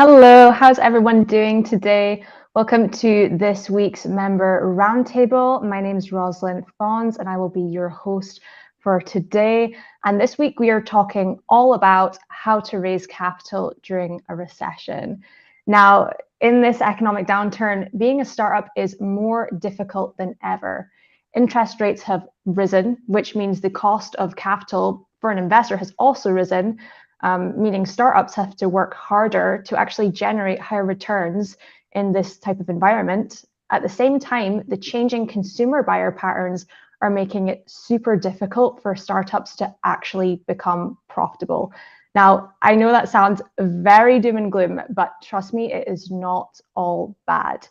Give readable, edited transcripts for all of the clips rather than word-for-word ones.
Hello, how's everyone doing today? Welcome to this week's Member Roundtable. My name is Rosalind Fons and I will be your host for today. And this week we are talking all about how to raise capital during a recession. Now, in this economic downturn, being a startup is more difficult than ever. Interest rates have risen, which means the cost of capital for an investor has also risen. Meaning startups have to work harder to actually generate higher returns in this type of environment. At the same time, the changing consumer buyer patterns are making it super difficult for startups to actually become profitable. Now, I know that sounds very doom and gloom, but trust me, it is not all bad.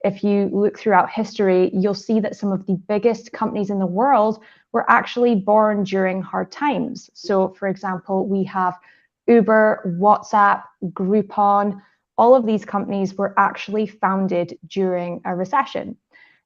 If you look throughout history, you'll see that some of the biggest companies in the world were actually born during hard times. So, for example, we have Uber, WhatsApp, Groupon, all of these companies were actually founded during a recession.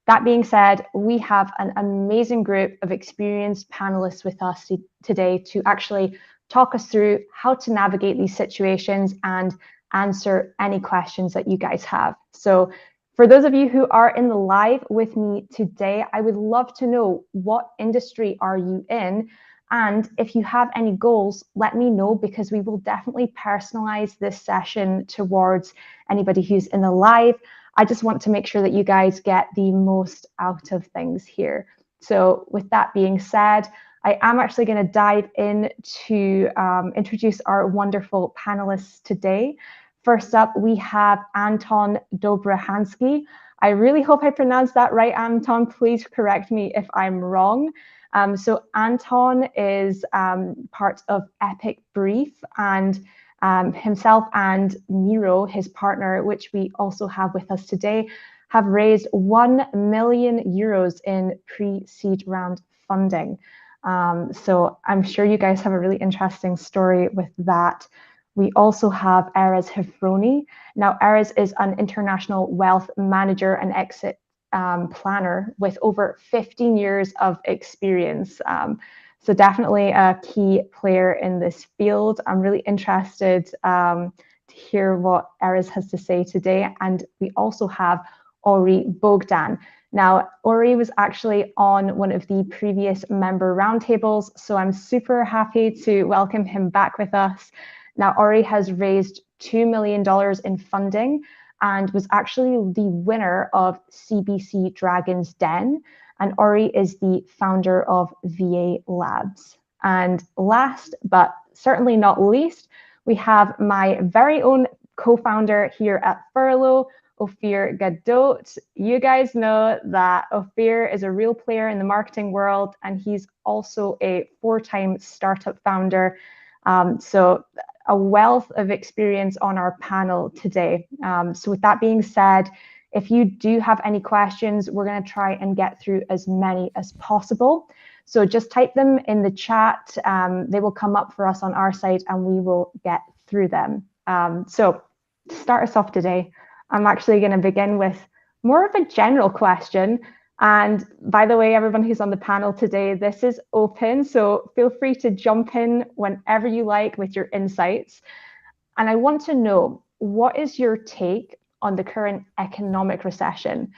That being said, we have an amazing group of experienced panelists with us today to actually talk us through how to navigate these situations and answer any questions that you guys have. So for those of you who are in the live with me today, I would love to know, what industry are you in? And if you have any goals, let me know, because we will definitely personalize this session towards anybody who's in the live. I just want to make sure that you guys get the most out of things here. So with that being said, I am actually going to dive in to introduce our wonderful panelists today. First up, we have Anton Dobrzhanskiy. I really hope I pronounced that right, Anton. Please correct me if I'm wrong. So Anton is part of Epicbrief, and himself and Miro, his partner, which we also have with us today, have raised 1 million euros in pre-seed round funding. So I'm sure you guys have a really interesting story with that. We also have Erez Hevroni. Now, Erez is an international wealth manager and exit planner with over 15 years of experience. So definitely a key player in this field. I'm really interested to hear what Erez has to say today. And we also have Orri Bogdan. Now, Orri was actually on one of the previous member roundtables, so I'm super happy to welcome him back with us. Now, Orri has raised $2 million in funding and was actually the winner of CBC Dragon's Den. And Orri is the founder of VA Labs. And last, but certainly not least, we have my very own co-founder here at Furlough, Ophir Gadot. You guys know that Ophir is a real player in the marketing world, and he's also a 4-time startup founder. So a wealth of experience on our panel today. So with that being said, if you do have any questions, we're going to try and get through as many as possible. So just type them in the chat. They will come up for us on our side and we will get through them. So to start us off today, I'm actually going to begin with more of a general question. And by the way, everyone who's on the panel today, this is open, so feel free to jump in whenever you like with your insights. And I want to know, what is your take on the current economic recession?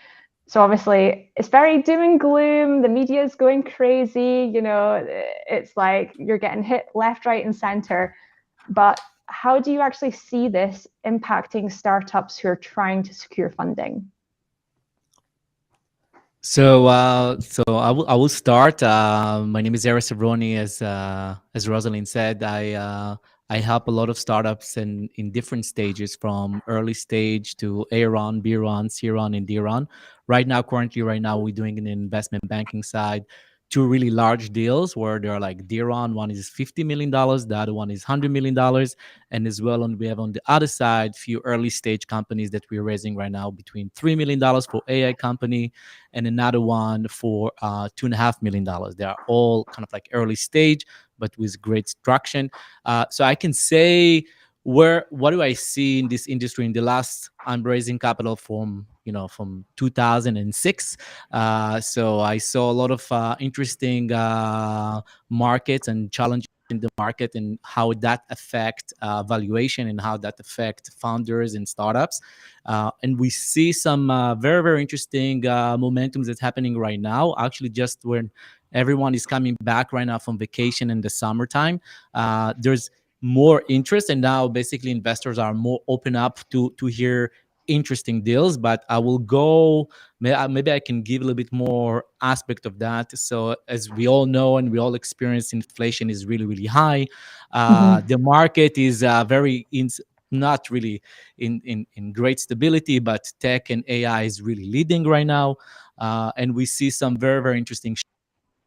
So obviously, it's very doom and gloom. The media is going crazy. It's like you're getting hit left, right, and center. But how do you actually see this impacting startups who are trying to secure funding? So I will start. My name is Erez Hevroni. As Rosalind said, I help a lot of startups in different stages, from early stage to A round, B round, C round, and D round. Currently, we're doing an investment banking side, two really large deals where they're like D round. One is $50 million, the other one is $100 million. And as well, we have on the other side, few early stage companies that we're raising right now between $3 million for AI company and another one for $2.5 million. They are all kind of like early stage, but with great traction. So I can say, what do I see in this industry in the last? I'm raising capital from 2006. So I saw a lot of interesting markets and challenges in the market, and how that affect valuation and how that affect founders and startups. And we see some very, very interesting momentums that's happening right now. Actually, just when everyone is coming back right now from vacation in the summertime, there's more interest, and now basically investors are more open up to hear interesting deals. But I will go, maybe I can give a little bit more aspect of that. So as we all know and we all experience, inflation is really, really high. The market is not really in great stability, but tech and AI is really leading right now. And we see some very, very interesting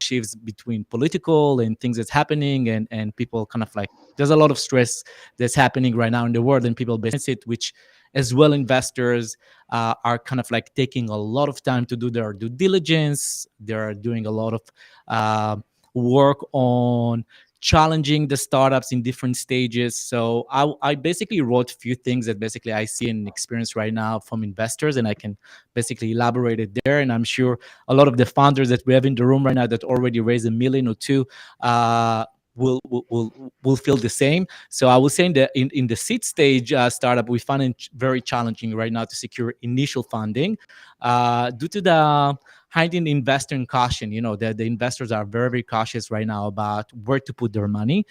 shifts between political and things that's happening, and people kind of like, there's a lot of stress that's happening right now in the world, and people balance it, which as well investors are kind of like taking a lot of time to do their due diligence. They're doing a lot of work on challenging the startups in different stages. So I basically wrote a few things that basically I see and experience right now from investors, and I can basically elaborate it there. And I'm sure a lot of the founders that we have in the room right now that already raised $1 million or $2 million will feel the same. So I was saying that in the seed stage startup, we find it very challenging right now to secure initial funding due to the heightened investor caution. The investors are very, very cautious right now about where to put their money.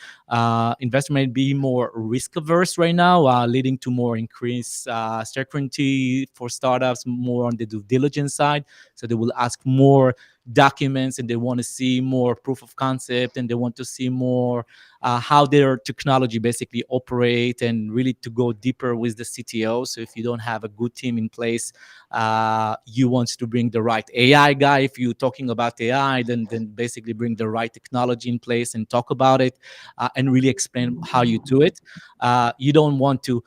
Investors may be more risk averse right now, leading to more increased certainty for startups, more on the due diligence side. So they will ask more documents, and they want to see more proof of concept, and they want to see more how their technology basically operate, and really to go deeper with the CTO. So if you don't have a good team in place, you want to bring the right AI guy. If you're talking about AI, then basically bring the right technology in place and talk about it, and really explain how you do it. You don't want to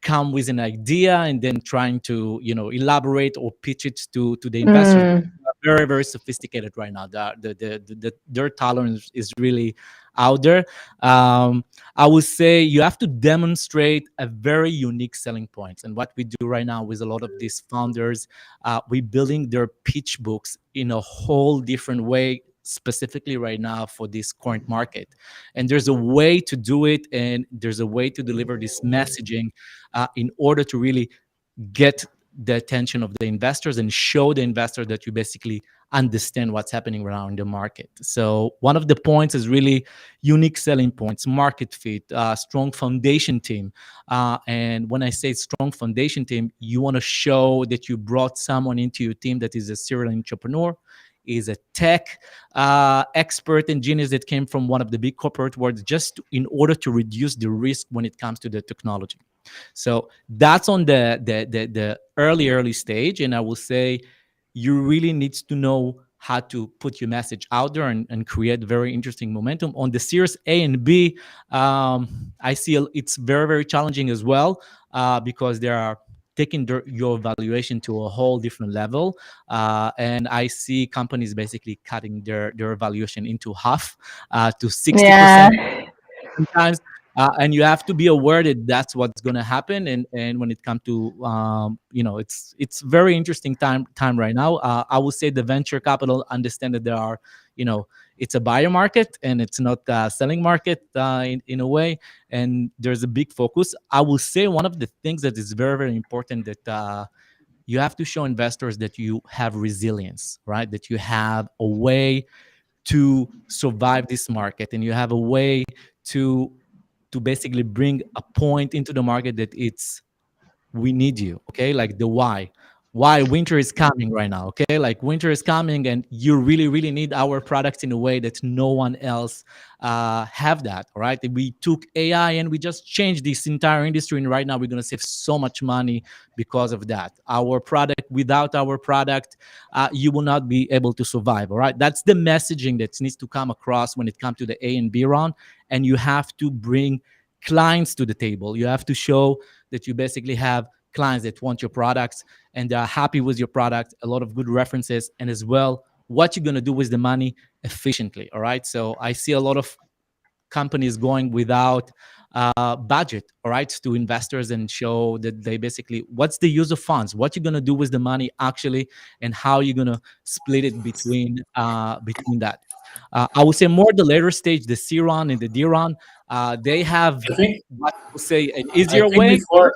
come with an idea and then trying to elaborate or pitch it to the investors. Very, very sophisticated right now. Their tolerance is really out there. I would say you have to demonstrate a very unique selling points. And what we do right now with a lot of these founders, we're building their pitch books in a whole different way, specifically right now for this current market. And there's a way to do it, and there's a way to deliver this messaging in order to really get the attention of the investors and show the investor that you basically understand what's happening around the market. So one of the points is really unique selling points, market fit, strong foundation team. And when I say strong foundation team, you want to show that you brought someone into your team that is a serial entrepreneur, is a tech expert and genius that came from one of the big corporate worlds, just in order to reduce the risk when it comes to the technology. So that's on the early stage. And I will say you really need to know how to put your message out there and create very interesting momentum. On the Series A and B, I see it's very, very challenging as well, because they are taking your valuation to a whole different level. And I see companies basically cutting their valuation into half, to 60%. Yeah. Sometimes and you have to be aware that that's what's going to happen. And when it comes to it's very interesting time right now. I would say the venture capital understand that there are, it's a buyer market and it's not a selling market in a way, and there's a big focus. I will say one of the things that is very, very important, that you have to show investors that you have resilience, right? That you have a way to survive this market, and you have a way to basically bring a point into the market that it's, we need you, okay? Like the why winter is coming right now, okay? Like winter is coming and you really, really need our products in a way that no one else have that, all right? We took AI and we just changed this entire industry, and right now we're going to save so much money because of that. Our product, without our product, you will not be able to survive, all right? That's the messaging that needs to come across when it comes to the A and B round, and you have to bring clients to the table. You have to show that you basically have clients that want your products and they are happy with your product, a lot of good references, and as well what you're going to do with the money efficiently. All right, so I see a lot of companies going without budget, all right, to investors, and show that they basically, what's the use of funds, what you're going to do with the money actually, and how you're going to split it between that. I would say more the later stage, the C round and the D round, they have, I think what I would say, an I easier think way. before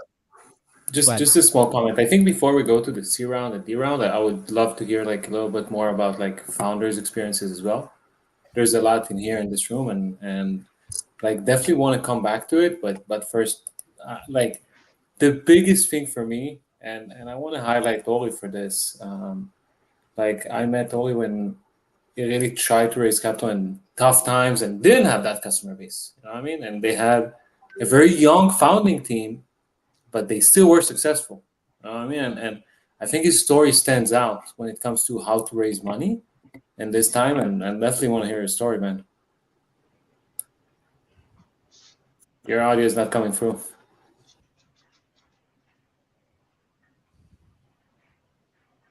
Go ahead. just a small comment. I think before we go to the C round and D round, I would love to hear like a little bit more about like founders' experiences as well. There's a lot in here in this room, and like definitely want to come back to it. But first, like the biggest thing for me, and I want to highlight Orri for this. Like I met Orri when he really tried to raise capital in tough times and didn't have that customer base. You know what I mean? And they had a very young founding team, but they still were successful. You know what I mean? And I think his story stands out when it comes to how to raise money in this time, and definitely want to hear his story, man. Your audio is not coming through.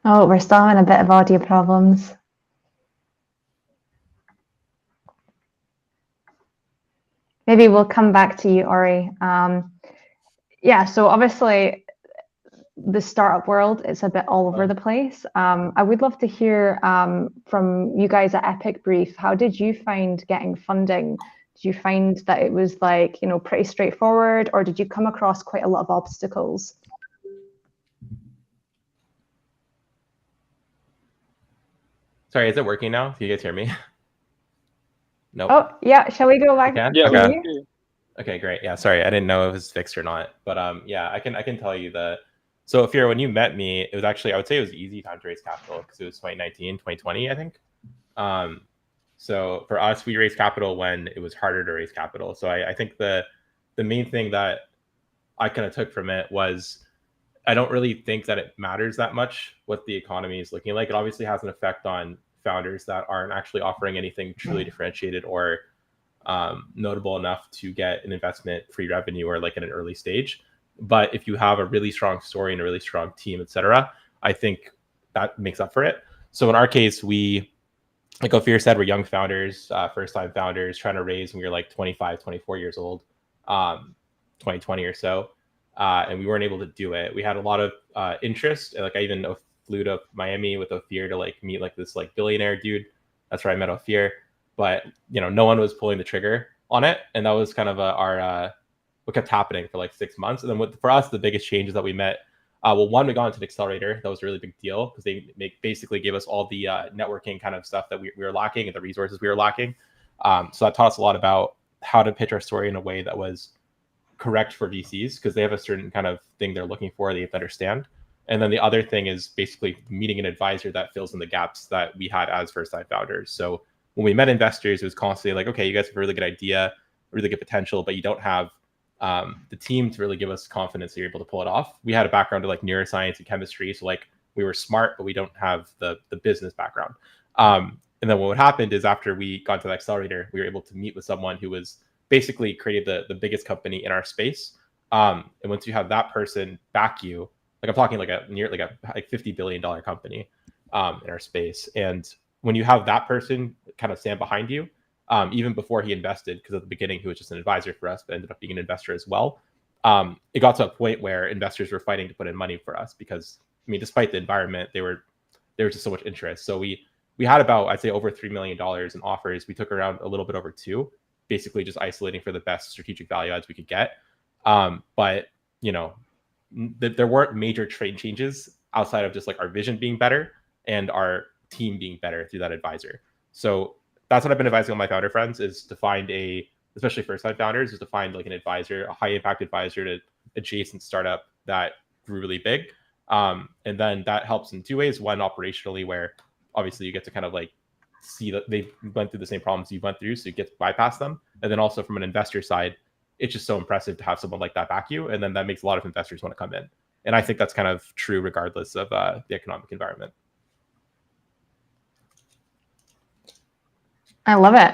Oh, we're still having a bit of audio problems. Maybe we'll come back to you, Orri. Yeah, so obviously the startup world is a bit all over the place. I would love to hear from you guys at Epicbrief. How did you find getting funding? Did you find that it was like, pretty straightforward, or did you come across quite a lot of obstacles? Sorry, is it working now? Can you guys hear me? Nope. Oh, yeah. Shall we go back? Yeah, okay. Okay, great. Yeah, sorry, I didn't know if it was fixed or not. But yeah, I can tell you that. So Ophir, when you met me, it was actually, I would say it was an easy time to raise capital because it was 2019, 2020, I think. So for us, we raised capital when it was harder to raise capital. So I think the main thing that I kind of took from it was, I don't really think that it matters that much what the economy is looking like. It obviously has an effect on founders that aren't actually offering anything truly differentiated or notable enough to get an investment free revenue or like at an early stage. But if you have a really strong story and a really strong team, etc., I think that makes up for it. So in our case, we, like Ophir said, we're young founders, first-time founders trying to raise when we were like 25, 24 years old, 2020 or so. And we weren't able to do it. We had a lot of interest. Like I even flew to Miami with Ophir to like meet like this like billionaire dude. That's where I met Ophir. But no one was pulling the trigger on it, and that was kind of our what kept happening for like 6 months. And then for us, the biggest change is that we met. Well, one, we got into the accelerator. That was a really big deal because they basically gave us all the networking kind of stuff that we were lacking and the resources we were lacking. So that taught us a lot about how to pitch our story in a way that was correct for VCs, because they have a certain kind of thing they're looking for, they have to understand. And then the other thing is basically meeting an advisor that fills in the gaps that we had as first-time founders. So when we met investors, it was constantly like, okay, you guys have a really good idea, really good potential, but you don't have the team to really give us confidence that you're able to pull it off. We had a background of like neuroscience and chemistry, so like we were smart, but we don't have the business background. And then what happened is after we got to the accelerator, we were able to meet with someone who was basically created the biggest company in our space. And once you have that person back you, like I'm talking like a $50 billion company in our space. And when you have that person kind of stand behind you, even before he invested, because at the beginning he was just an advisor for us, but ended up being an investor as well. It got to a point where investors were fighting to put in money for us because, I mean, despite the environment, there was just so much interest. So we had about, I'd say, over $3 million in offers. We took around a little bit over 2, basically just isolating for the best strategic value adds we could get. But you know, there weren't major trade changes outside of just like our vision being better and our team being better through that advisor. So that's what I've been advising all my founder friends, is to find especially first-time founders, is to find like an advisor, a high-impact advisor to adjacent startup that grew really big. And then that helps in 2 ways. One, operationally, where obviously you get to kind of like see that they went through the same problems you went through, so you get to bypass them. And then also from an investor side, it's just so impressive to have someone like that back you. And then that makes a lot of investors want to come in. And I think that's kind of true regardless of the economic environment. I love it.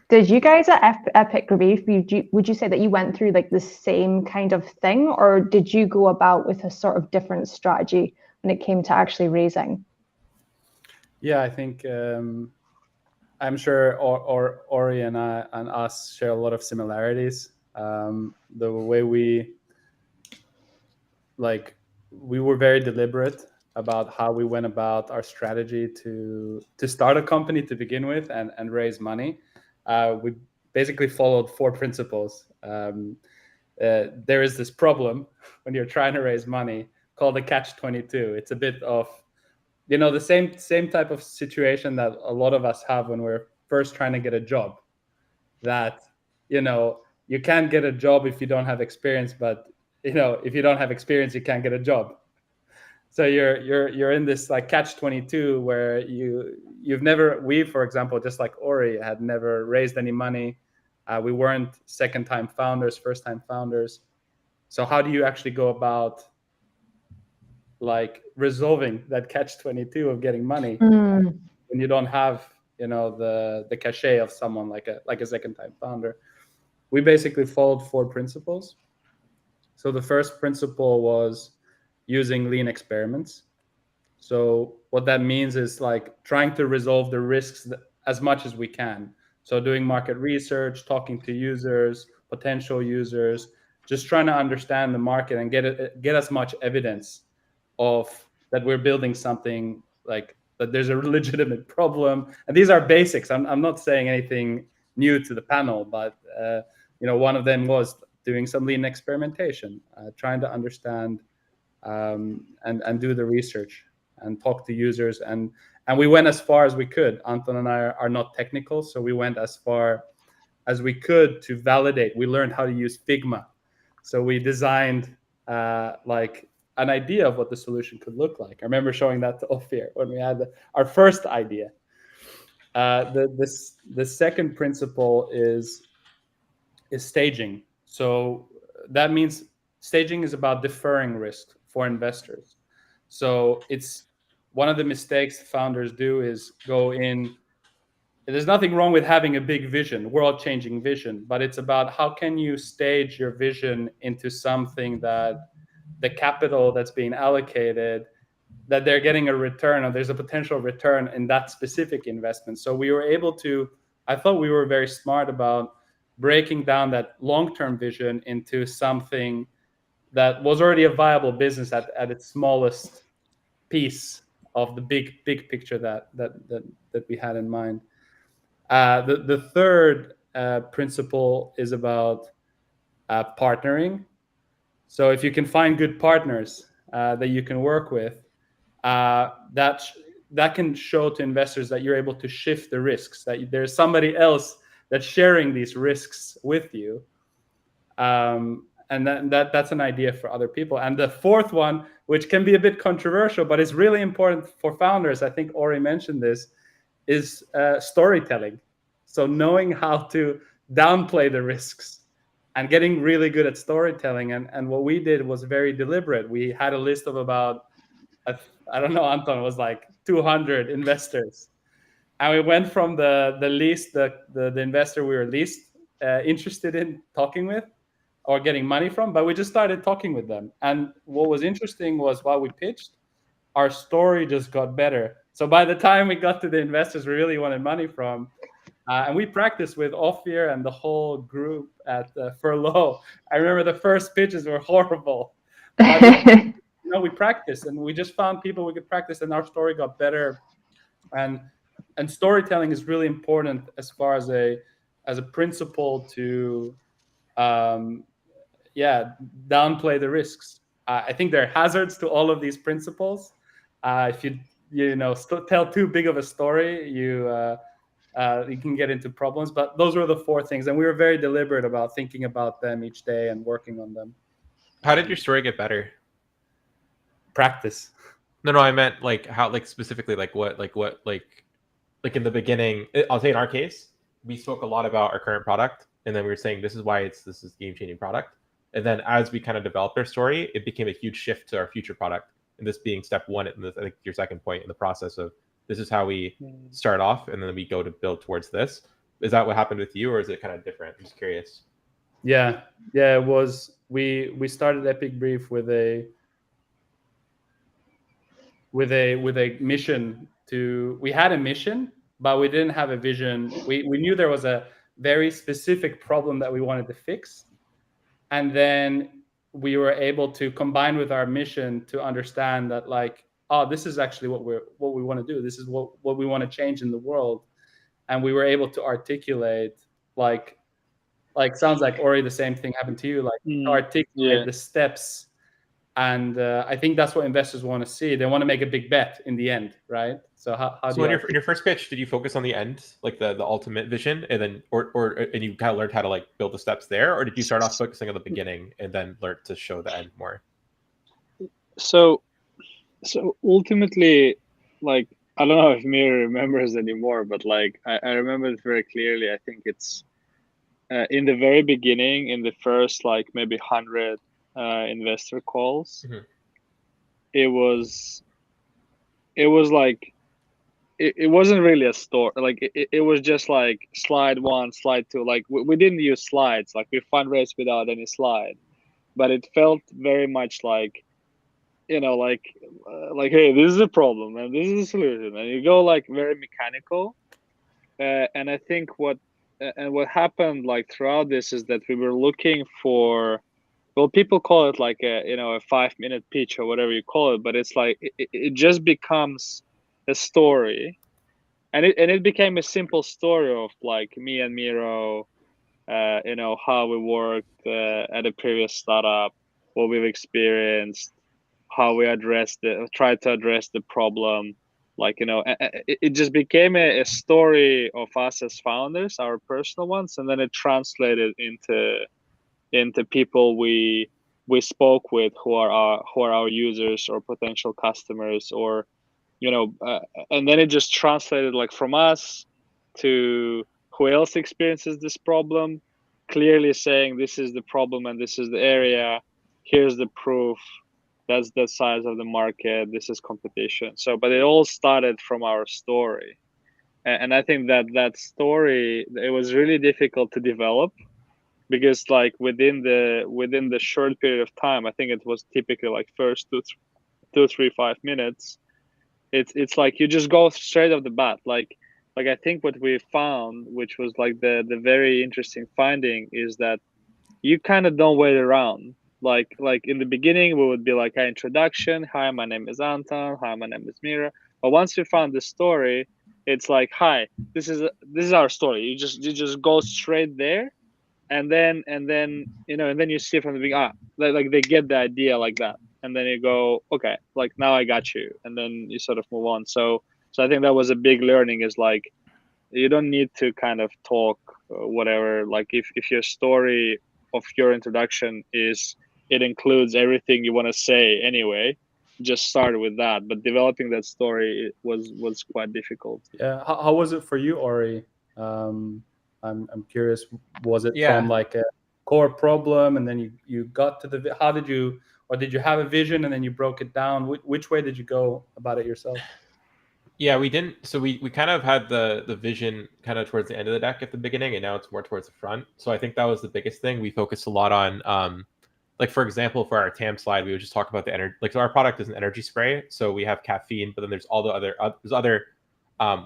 Did you guys at Epicbrief, would you say that you went through like the same kind of thing, or did you go about with a sort of different strategy when it came to actually raising? Yeah, I think I'm sure Orri and us share a lot of similarities. The way we were very deliberate about how we went about our strategy to start a company to begin with and raise money. We basically followed 4 principles. There is this problem when you're trying to raise money called the catch-22. It's a bit of, you know, the same type of situation that a lot of us have when we're first trying to get a job. That, you know, you can't get a job if you don't have experience, but you know, if you don't have experience, you can't get a job. So you're in this like catch-22 where we, for example, just like Orri, had never raised any money. We weren't second-time founders, first-time founders. So how do you actually go about like resolving that catch-22 of getting money when you don't have, you know, the cachet of someone like a second-time founder? We basically followed 4 principles. So the first principle was using lean experiments. So what that means is like trying to resolve the risks as much as we can. So doing market research, talking to users, potential users, just trying to understand the market and get as much evidence of that we're building something, like that there's a legitimate problem. And these are basics. I'm not saying anything new to the panel, but you know, one of them was doing some lean experimentation, trying to understand and do the research and talk to users. And we went as far as we could. Anton and I are not technical, so we went as far as we could to validate. We learned how to use Figma. So we designed like an idea of what the solution could look like. I remember showing that to Ophir when we had our first idea. The second principle is staging. So that means staging is about deferring risk for investors. So it's one of the mistakes founders do is go in. There's nothing wrong with having a big vision, world-changing vision, but it's about how can you stage your vision into something that the capital that's being allocated, that they're getting a return, or there's a potential return in that specific investment. So we were able to, I thought we were very smart about breaking down that long-term vision into something that was already a viable business at its smallest piece of the big picture that we had in mind. The third principle is about partnering. So if you can find good partners that you can work with, that can show to investors that you're able to shift the risks, that there's somebody else that's sharing these risks with you. And that's an idea for other people. And the fourth one, which can be a bit controversial, but is really important for founders, I think Orri mentioned this, is storytelling. So knowing how to downplay the risks and getting really good at storytelling. And what we did was very deliberate. We had a list of about, I don't know, Anton, was like 200 investors. And we went from the least, the investor we were least interested in talking with or getting money from, but we just started talking with them. And what was interesting was while we pitched, our story just got better. So by the time we got to the investors we really wanted money from, And we practiced with Ophir and the whole group at Furlough. I remember the first pitches were horrible. But we practiced, and we just found people we could practice, and our story got better. And storytelling is really important as far as a principle to downplay the risks. I think there are hazards to all of these principles. If you tell too big of a story, you can get into problems. But those were the 4 things, and we were very deliberate about thinking about them each day and working on them. How did your story get better? Practice. No, I meant like how, like specifically, like what in the beginning. I'll say in our case, we spoke a lot about our current product, and then we were saying this is why this is game-changing product. And then as we kind of developed our story, it became a huge shift to our future product. And this being step 1, and I think your second point in the process of this is how we start off, and then we go to build towards this. Is that what happened with you, or is it kind of different? I'm just curious. Yeah, it was. We started Epicbrief with a mission to. We had a mission, but we didn't have a vision. We knew there was a very specific problem that we wanted to fix, and then we were able to combine with our mission to understand that, like, oh, this is actually what we want to do. This is what we want to change in the world, and we were able to articulate like sounds like Orri, the same thing happened to you. Like articulate the steps, and I think that's what investors want to see. They want to make a big bet in the end, right? So how so in your first pitch, did you focus on the end, like the ultimate vision, and then and you kind of learned how to like build the steps there, or did you start off focusing on the beginning and then learn to show the end more? So ultimately, like, I don't know if Mira remembers anymore, but like I remember it very clearly. I think it's in the very beginning, in the first like maybe 100 investor calls, it was like it wasn't really a story. Like it was just like slide 1, slide 2. Like we didn't use slides. Like we fundraised without any slide, but it felt very much like, like hey, this is a problem and this is a solution, and you go like very mechanical. And I think what happened like throughout this is that we were looking for, well, people call it like a 5-minute pitch or whatever you call it, but it's like it just becomes a story, and it became a simple story of like me and Miro, how we worked at a previous startup, what we've experienced, how we tried to address the problem. Like, it just became a story of us as founders, our personal ones, and then it translated into people we spoke with who are our users or potential customers, or and then it just translated like from us to who else experiences this problem, clearly saying this is the problem and this is the area, here's the proof, that's the size of the market, this is competition. So but it all started from our story, and I think that story, it was really difficult to develop, because like within the short period of time, I think it was typically like first 2, 3, 5 minutes, it's like you just go straight off the bat. Like I think what we found, which was like the very interesting finding, is that you kind of don't wait around. Like in the beginning, we would be like an introduction. Hi, my name is Anton. Hi, my name is Mira. But once we found the story, it's like, hi, this is our story. You just go straight there, and then you see from the beginning, like they get the idea like that, and then you go, okay, like now I got you, and then you sort of move on. So I think that was a big learning, is like you don't need to kind of talk whatever. Like if your story of your introduction it includes everything you want to say anyway, just start with that. But developing that story was quite difficult. Yeah. How was it for you, Orri? I'm curious. Was it from like a core problem, and then you got to the, how did you, or did you have a vision and then you broke it down? Which way did you go about it yourself? Yeah, we didn't. So we kind of had the vision kind of towards the end of the deck at the beginning, and now it's more towards the front. So I think that was the biggest thing. We focused a lot on, like, for example, for our TAM slide, we would just talk about the energy. Like, so our product is an energy spray. So we have caffeine, but then there's all the other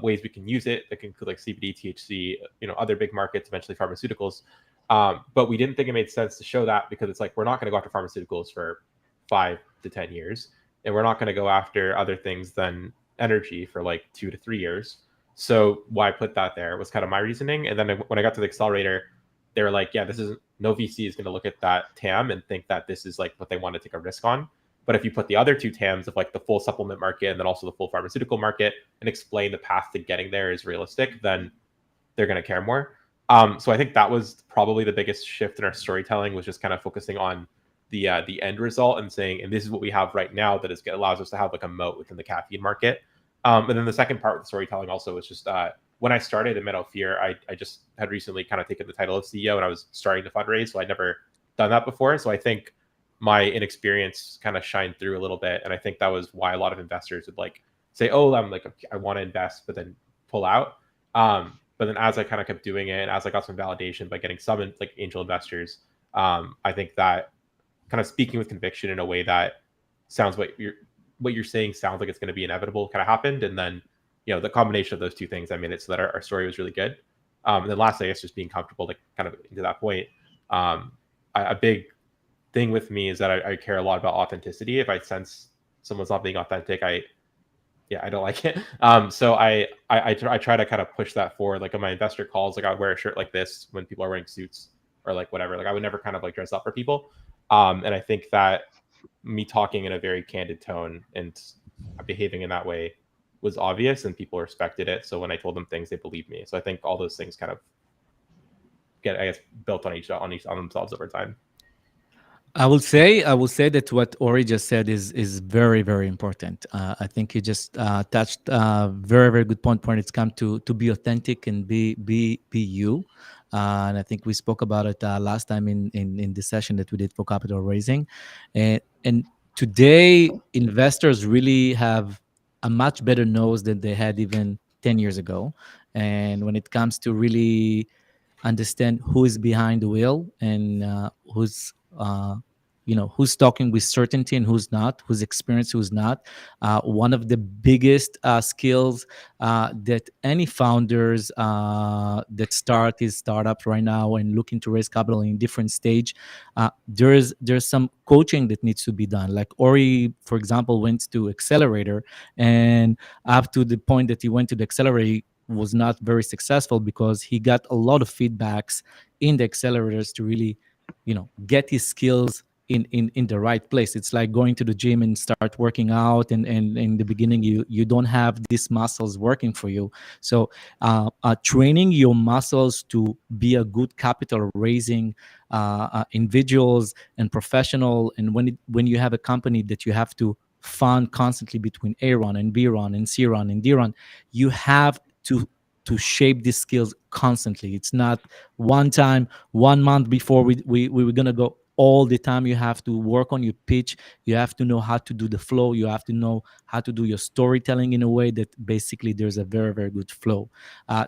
ways we can use it that can include like CBD, THC, other big markets, eventually pharmaceuticals. But we didn't think it made sense to show that because it's like we're not going to go after pharmaceuticals for 5 to 10 years, and we're not going to go after other things than energy for like 2 to 3 years. So why put that there was kind of my reasoning. And then when I got to the accelerator, they were like, yeah, this is no VC is going to look at that TAM and think that this is like what they want to take a risk on. But if you put the other two TAMs of like the full supplement market and then also the full pharmaceutical market and explain the path to getting there is realistic, then they're going to care more. So I think that was probably the biggest shift in our storytelling, was just kind of focusing on the end result and saying, and this is what we have right now that allows us to have like a moat within the caffeine market. And then the second part of the storytelling also was just when I started at Ophir, I just had recently kind of taken the title of CEO and I was starting to fundraise. So I'd never done that before. So I think my inexperience kind of shined through a little bit. And I think that was why a lot of investors would like say, oh, I want to invest, but then pull out. But then as I kind of kept doing it, and as I got some validation by getting some like angel investors, I think that kind of speaking with conviction in a way that sounds what you're saying sounds like it's going to be inevitable kind of happened. And then, the combination of those two things, I made it so that our story was really good. And then lastly, I guess just being comfortable, like kind of into that point. A big thing with me is that I care a lot about authenticity. If I sense someone's not being authentic, I don't like it. So I try to kind of push that forward. Like on my investor calls, like I would wear a shirt like this when people are wearing suits or like whatever. Like I would never kind of like dress up for people. And I think that me talking in a very candid tone and behaving in that way was obvious and people respected it. So when I told them things, they believed me. So I think all those things kind of get, I guess, built on themselves over time. I will say that what Orri just said is very, very important. I think he just touched a very, very good point when it's come to be authentic and be you. And I think we spoke about it last time in the session that we did for capital raising. And today, investors really have a much better nose than they had even 10 years ago. And when it comes to really understand who is behind the wheel and who's talking with certainty and who's not, who's experienced, who's not. One of the biggest skills that any founders that start his startup right now and looking to raise capital in different stage, there's some coaching that needs to be done. Like Orri, for example, went to Accelerator, and up to the point that he went to the Accelerator, was not very successful because he got a lot of feedbacks in the accelerators to really, get his skills in the right place. It's like going to the gym and start working out, and in the beginning you don't have these muscles working for you. So training your muscles to be a good capital raising individuals and professional, and when you have a company that you have to fund constantly between A round and B round and C round and D round, you have to shape these skills constantly. It's not one time, 1 month before we were gonna go. All the time you have to work on your pitch. You have to know how to do the flow. You have to know how to do your storytelling in a way that basically there's a very, very good flow.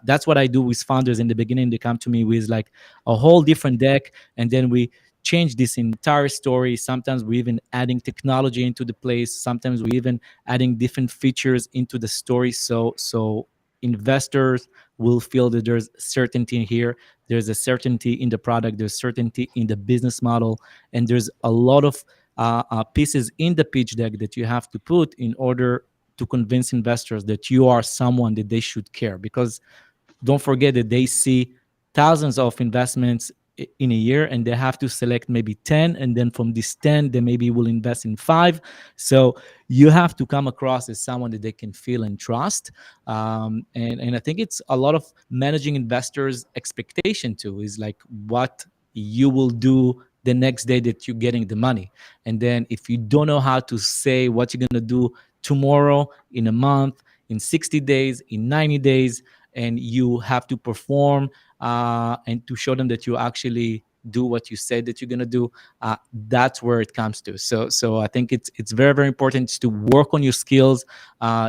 That's what I do with founders. In the beginning, they come to me with like a whole different deck, and then we change this entire story. Sometimes we even adding technology into the place. Sometimes we even adding different features into the story. So investors will feel that there's certainty here. There's a certainty in the product. There's certainty in the business model. And there's a lot of pieces in the pitch deck that you have to put in order to convince investors that you are someone that they should care. Because don't forget that they see thousands of investments in a year, and they have to select maybe 10, and then from this 10 they maybe will invest in 5. So you have to come across as someone that they can feel and trust, and I think it's a lot of managing investors' expectation too, is like what you will do the next day that you're getting the money. And then if you don't know how to say what you're going to do tomorrow, in a month, in 60 days, in 90 days, and you have to perform and to show them that you actually do what you said that you're going to do, that's where it comes to. So I think it's very, very important to work on your skills,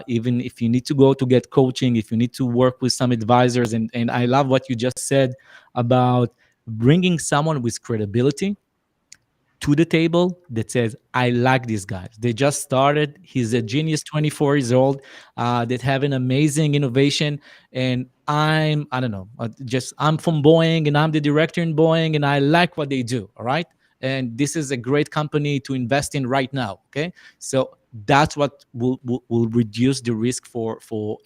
even if you need to go to get coaching, if you need to work with some advisors. And I love what you just said about bringing someone with credibility. to the table that says, I like these guys. They just started. He's a genius, 24 years old, that have an amazing innovation. And I don't know, I'm from Boeing and I'm the director in Boeing and I like what they do. All right. And this is a great company to invest in right now. Okay. So that's what will reduce the risk for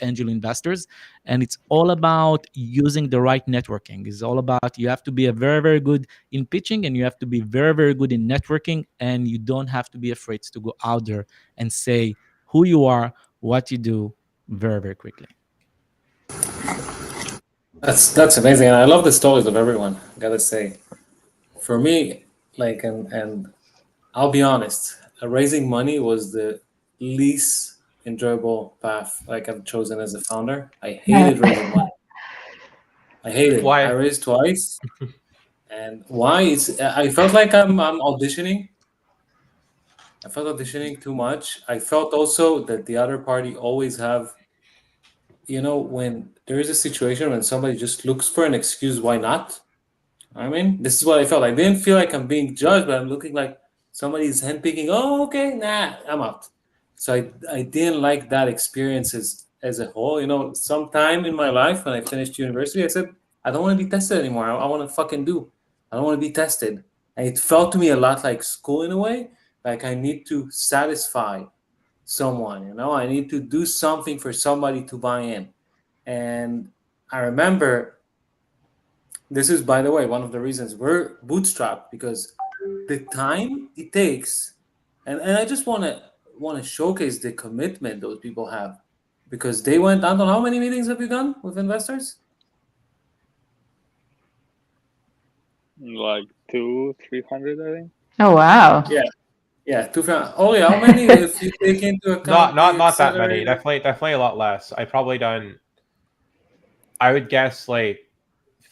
angel investors. And it's all about using the right networking. It's all about, you have to be a very, very good in pitching and you have to be very, very good in networking, and you don't have to be afraid to go out there and say who you are, what you do very, very quickly. That's amazing, and I love the stories of everyone. Gotta say, for me, like, and I'll be honest, raising money was the least enjoyable path like I've chosen as a founder. I hated raising money. I hated. Why? I raised twice, and why? I felt like I'm auditioning. I felt auditioning too much. I felt also that the other party always have, when there is a situation when somebody just looks for an excuse why not. I mean, this is what I felt. I didn't feel like I'm being judged, but I'm looking like somebody's handpicking. Oh, okay, nah, I'm out. So I didn't like that experience as a whole. Sometime in my life when I finished university, I said, I don't want to be tested anymore. I want to fucking do. I don't want to be tested. And it felt to me a lot like school in a way. Like I need to satisfy someone, I need to do something for somebody to buy in. And I remember, this is, by the way, one of the reasons we're bootstrapped, because the time it takes, and I just want to showcase the commitment those people have, because they went. Anton, how many meetings have you done with investors? Like 200-300, I think. Oh, wow. Yeah, Orri, how many if you take into account Not that many. Definitely a lot less. I probably done, I would guess like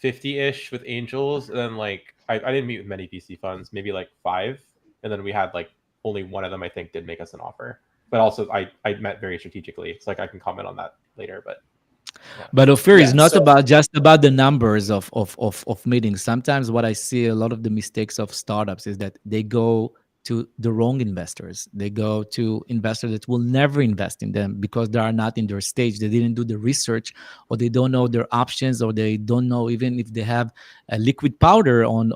50-ish with angels, and then like I didn't meet with many VC funds, maybe like 5, and then we had like only one of them I think did make us an offer. But also I met very strategically. It's like I can comment on that later, but yeah. But Ophir is not so about just about the numbers of meetings. Sometimes what I see a lot of the mistakes of startups is that they go to the wrong investors. They go to investors that will never invest in them because they are not in their stage. They didn't do the research, or they don't know their options, or they don't know even if they have a liquid powder on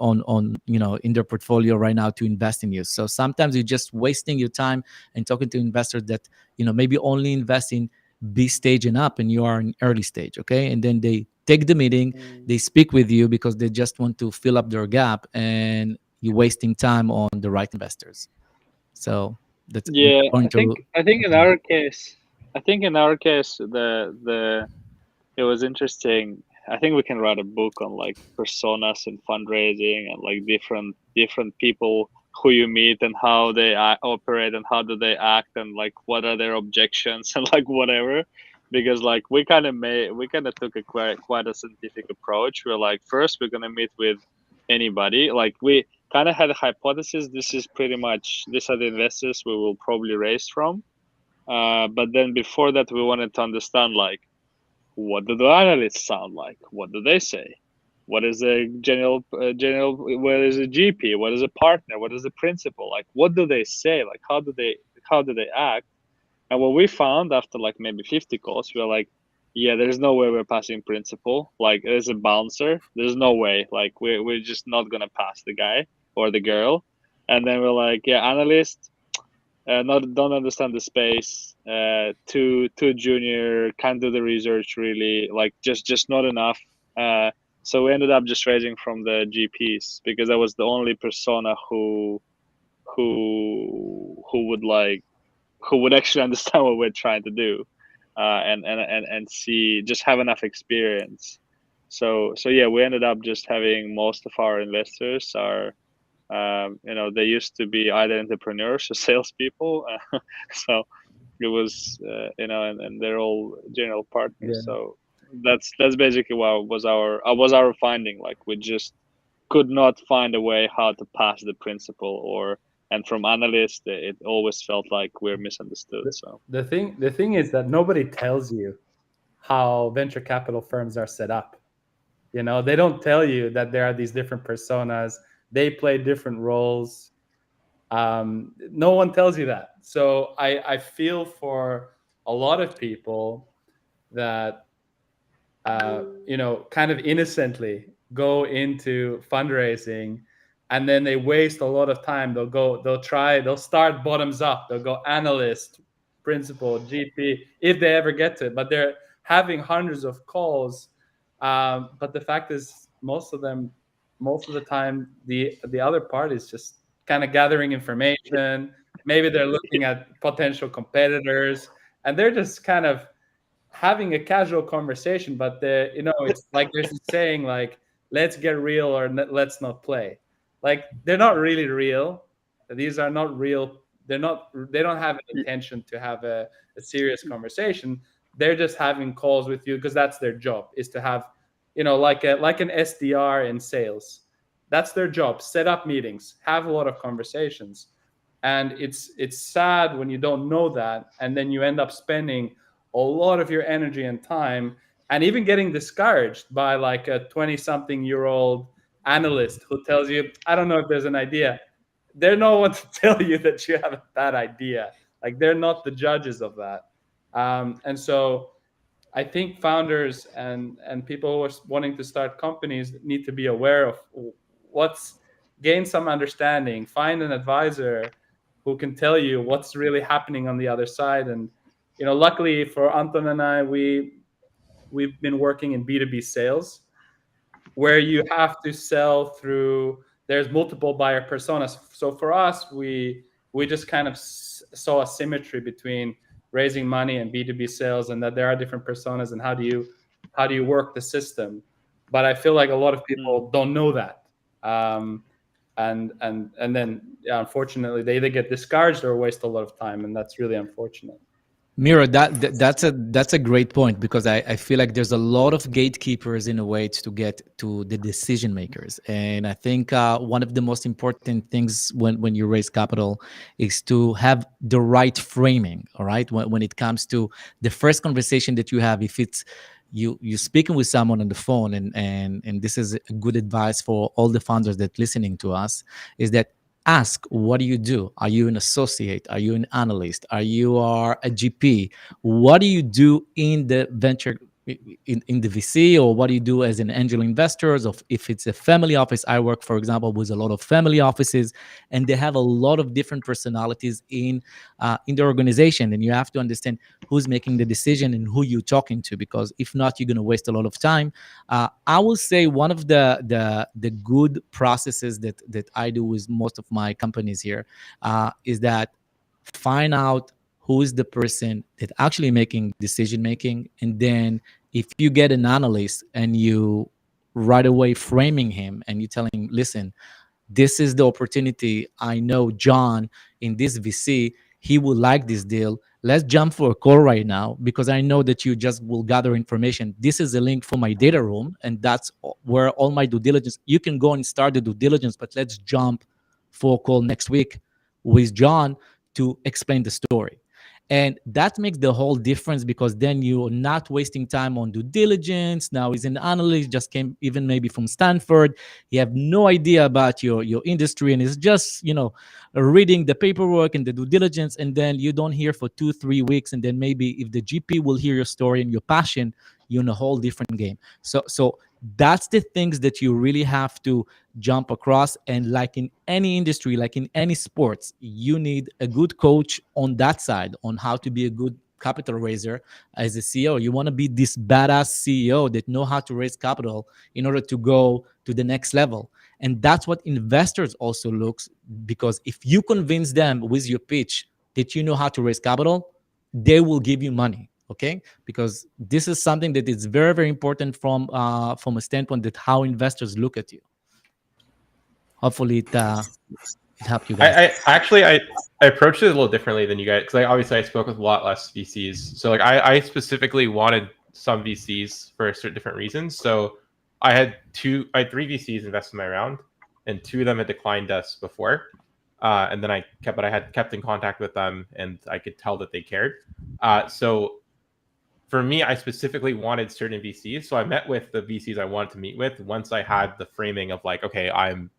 in their portfolio right now to invest in you. So sometimes you're just wasting your time and talking to investors that maybe only invest in B stage and up, and you are in early stage. Okay, and then they take the meeting, they speak with you because they just want to fill up their gap, and you're wasting time on the right investors. So that's I think in our case, the it was interesting. I think we can write a book on like personas and fundraising, and like different people who you meet and how they operate and how do they act, and like what are their objections and like whatever. Because like we kind of took a quite a scientific approach. We're like, first we're gonna meet with anybody. Like we kind of had a hypothesis. These are the investors we will probably raise from. But then before that, we wanted to understand like, what do the analysts sound like? What do they say? What is a general? What is a GP? What is a partner? What is a principal? Like, what do they say? Like, how do they act? And what we found after like maybe 50 calls, we were like, yeah, there's no way we're passing principal. Like, there's a bouncer. There's no way. Like, we're just not gonna pass the guy or the girl. And then we're like, yeah, analyst, don't understand the space. Too junior. Can't do the research really. Like, just not enough. So we ended up just raising from the GPs because that was the only persona who would actually understand what we're trying to do, and see, just have enough experience. So yeah, we ended up just having most of our investors are, they used to be either entrepreneurs or salespeople. So it was, and they're all general partners. Yeah. So that's basically what was our finding. Like we just could not find a way how to pass the principle, and from analysts, it always felt like we're misunderstood. So The thing is that nobody tells you how venture capital firms are set up. They don't tell you that there are these different personas. They play different roles. No one tells you that. So I feel for a lot of people that, kind of innocently go into fundraising, and then they waste a lot of time. They'll start bottoms up. They'll go analyst, principal, GP, if they ever get to it. But they're having hundreds of calls. But the fact is, most of the time, the other part is just kind of gathering information. Maybe they're looking at potential competitors, and they're just kind of having a casual conversation. But it's like there's a saying like, let's get real or let's not play. Like, they're not really real. These are not real. They don't have an intention to have a serious conversation. They're just having calls with you because that's their job, is to have, like an SDR in sales. That's their job. Set up meetings, have a lot of conversations. And it's sad when you don't know that, and then you end up spending a lot of your energy and time, and even getting discouraged by like a 20-something-year-old analyst who tells you, I don't know if there's an idea. They're no one to tell you that you have a bad idea. Like, they're not the judges of that. And so I think founders and people who are wanting to start companies need to be aware of gain some understanding, find an advisor who can tell you what's really happening on the other side. And luckily for Anton and I, we've been working in B2B sales, where you have to sell through, there's multiple buyer personas. So for us, we just kind of saw a symmetry between raising money and B2B sales, and that there are different personas, and how do you work the system. But I feel like a lot of people don't know that. And then, unfortunately, they either get discouraged or waste a lot of time, and that's really unfortunate. Miro, that's a great point, because I feel like there's a lot of gatekeepers in a way to get to the decision makers. And I think one of the most important things when you raise capital is to have the right framing, all right? When it comes to the first conversation that you have, if it's you're speaking with someone on the phone, and this is good advice for all the founders that listening to us, is that ask, what do you do? Are you an associate? Are you an analyst? Are you a GP? What do you do in the venture, in the VC, or what do you do as an angel investor? Or if it's a family office, I work, for example, with a lot of family offices, and they have a lot of different personalities in the organization, and you have to understand who's making the decision and who you're talking to, because if not, you're going to waste a lot of time. I will say one of the good processes that I do with most of my companies here is that find out who is the person that actually making decision making, and then if you get an analyst and you right away framing him and you tell him, listen, this is the opportunity. I know John in this VC, he would like this deal. Let's jump for a call right now, because I know that you just will gather information. This is a link for my data room, and that's where all my due diligence, you can go and start the due diligence, but let's jump for a call next week with John to explain the story. And that makes the whole difference, because then you're not wasting time on due diligence. Now he's an analyst, just came even maybe from Stanford. You have no idea about your industry, and it's just, reading the paperwork and the due diligence, and then you don't hear for 2-3 weeks. And then maybe if the GP will hear your story and your passion, you're in a whole different game. So that's the things that you really have to jump across. And like in any industry, like in any sports, you need a good coach on that side, on how to be a good capital raiser as a CEO. You want to be this badass CEO that know how to raise capital in order to go to the next level. And that's what investors also looks, because if you convince them with your pitch that you know how to raise capital, they will give you money. Okay, because this is something that is very, very important from a standpoint that how investors look at you. Hopefully it helped you guys. I approached it a little differently than you guys, because obviously I spoke with a lot less VCs. So like I specifically wanted some VCs for certain different reasons. So I had 3 VCs invest in my round, and 2 of them had declined us before. And then I had kept in contact with them, and I could tell that they cared. So for me, I specifically wanted certain VCs. So I met with the VCs I wanted to meet with once I had the framing of like, okay, I'm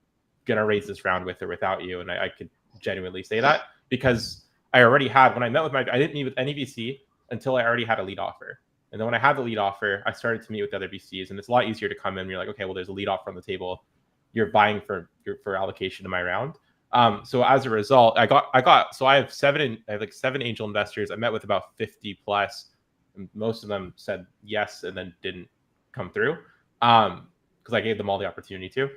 going to raise this round with or without you. And I could genuinely say that, because I already had, when I met with I didn't meet with any VC until I already had a lead offer. And then when I had the lead offer, I started to meet with other VCs, and it's a lot easier to come in. You're like, okay, well, there's a lead offer on the table. You're buying for allocation to my round. So as a result, so I have 7 angel investors. I met with about 50 plus, and most of them said yes and then didn't come through, because I gave them all the opportunity to.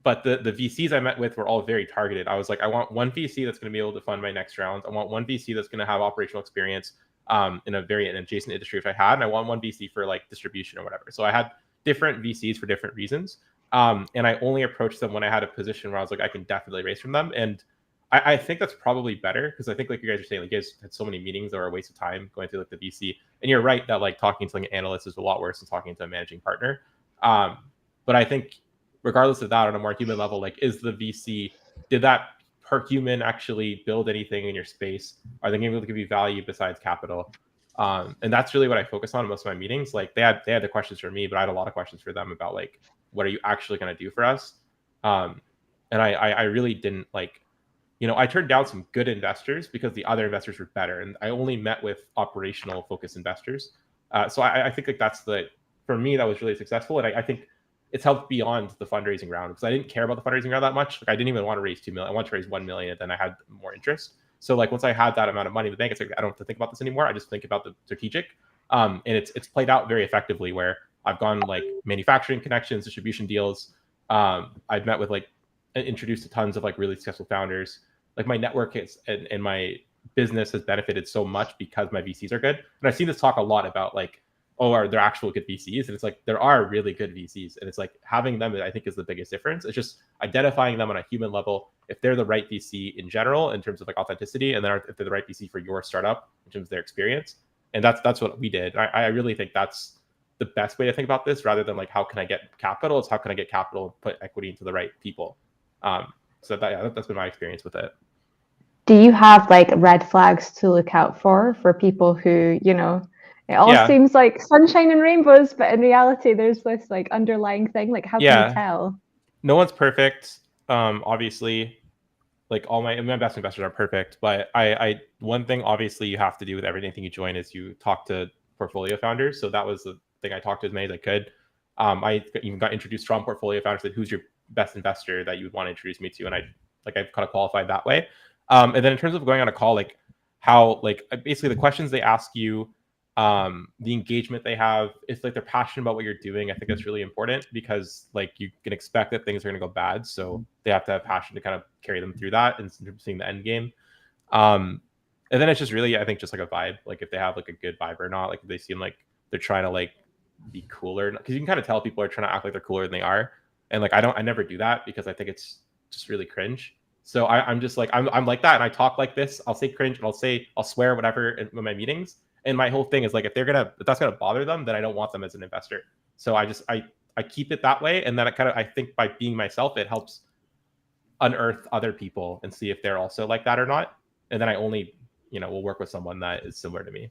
But the VCs I met with were all very targeted. I was like, I want one VC that's going to be able to fund my next round. I want one VC that's going to have operational experience in an adjacent industry if I had, and I want one VC for like distribution or whatever. So I had different VCs for different reasons. And I only approached them when I had a position where I was like, I can definitely raise from them. And I think that's probably better, because I think, like you guys are saying, like, you guys had so many meetings that were a waste of time going through like the VC. And you're right that like talking to like an analyst is a lot worse than talking to a managing partner. But I think regardless of that, on a more human level, like, is the VC, did that per human actually build anything in your space? Are they able to give you value besides capital? And that's really what I focus on in most of my meetings. Like, they had the questions for me, but I had a lot of questions for them about like, what are you actually going to do for us? And I really didn't like, I turned down some good investors because the other investors were better, and I only met with operational focused investors. So I think like for me, that was really successful. And I think it's helped beyond the fundraising round, because I didn't care about the fundraising round that much. Like, I didn't even want to raise 2 million. I wanted to raise 1 million, and then I had more interest. So like, once I had that amount of money in the bank, it's like, I don't have to think about this anymore. I just think about the strategic. And it's played out very effectively, where I've gone like manufacturing connections, distribution deals. I've met with like, introduced to tons of like really successful founders. Like, my network and my business has benefited so much because my VCs are good. And I've seen this talk a lot about like, oh, are there actual good VCs? And it's like, there are really good VCs. And it's like, having them, I think, is the biggest difference. It's just identifying them on a human level, if they're the right VC in general, in terms of like authenticity, and then if they're the right VC for your startup in terms of their experience. And that's what we did. I really think that's the best way to think about this, rather than like, how can I get capital? It's how can I get capital and put equity into the right people? So that's been my experience with it. Do you have like red flags to look out for people who, it all seems like sunshine and rainbows, but in reality, there's this like underlying thing. Like, how can you tell? No one's perfect. Obviously, like, all my best investors are perfect, but one thing obviously you have to do with everything you join is you talk to portfolio founders. So that was the thing. I talked to as many as I could. I even got introduced from portfolio founders, said, who's your best investor that you would want to introduce me to? And I kind of qualified that way. And then in terms of going on a call, like, how, like, basically the questions they ask you, the engagement they have, it's like they're passionate about what you're doing. I think that's really important, because like, you can expect that things are going to go bad, so they have to have passion to kind of carry them through that and seeing the end game. And then it's just really, I think, just like a vibe, like if they have like a good vibe or not, like if they seem like they're trying to like be cooler, because you can kind of tell people are trying to act like they're cooler than they are. And like, I never do that, because I think it's just really cringe. So I'm just like, I'm like that, and I talk like this. I'll say cringe, and I'll swear, whatever, in my meetings. And my whole thing is like, if that's gonna bother them, then I don't want them as an investor. So I keep it that way, and then I think by being myself, it helps unearth other people and see if they're also like that or not. And then I only, will work with someone that is similar to me.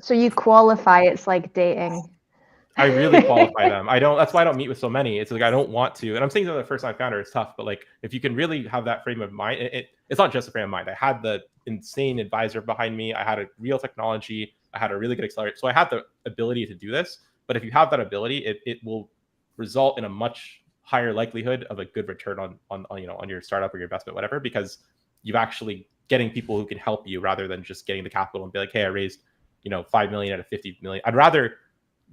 So you qualify. It's like dating. I really qualify them. That's why I don't meet with so many. It's like, I don't want to. And I'm saying that the first time founder is tough, but like, if you can really have that frame of mind, it's not just a frame of mind. I had the insane advisor behind me. I had a real technology. I had a really good accelerator. So I had the ability to do this. But if you have that ability, it will result in a much higher likelihood of a good return on your startup or your investment, whatever, because you've actually getting people who can help you, rather than just getting the capital and be like, hey, I raised, 5 million out of 50 million. I'd rather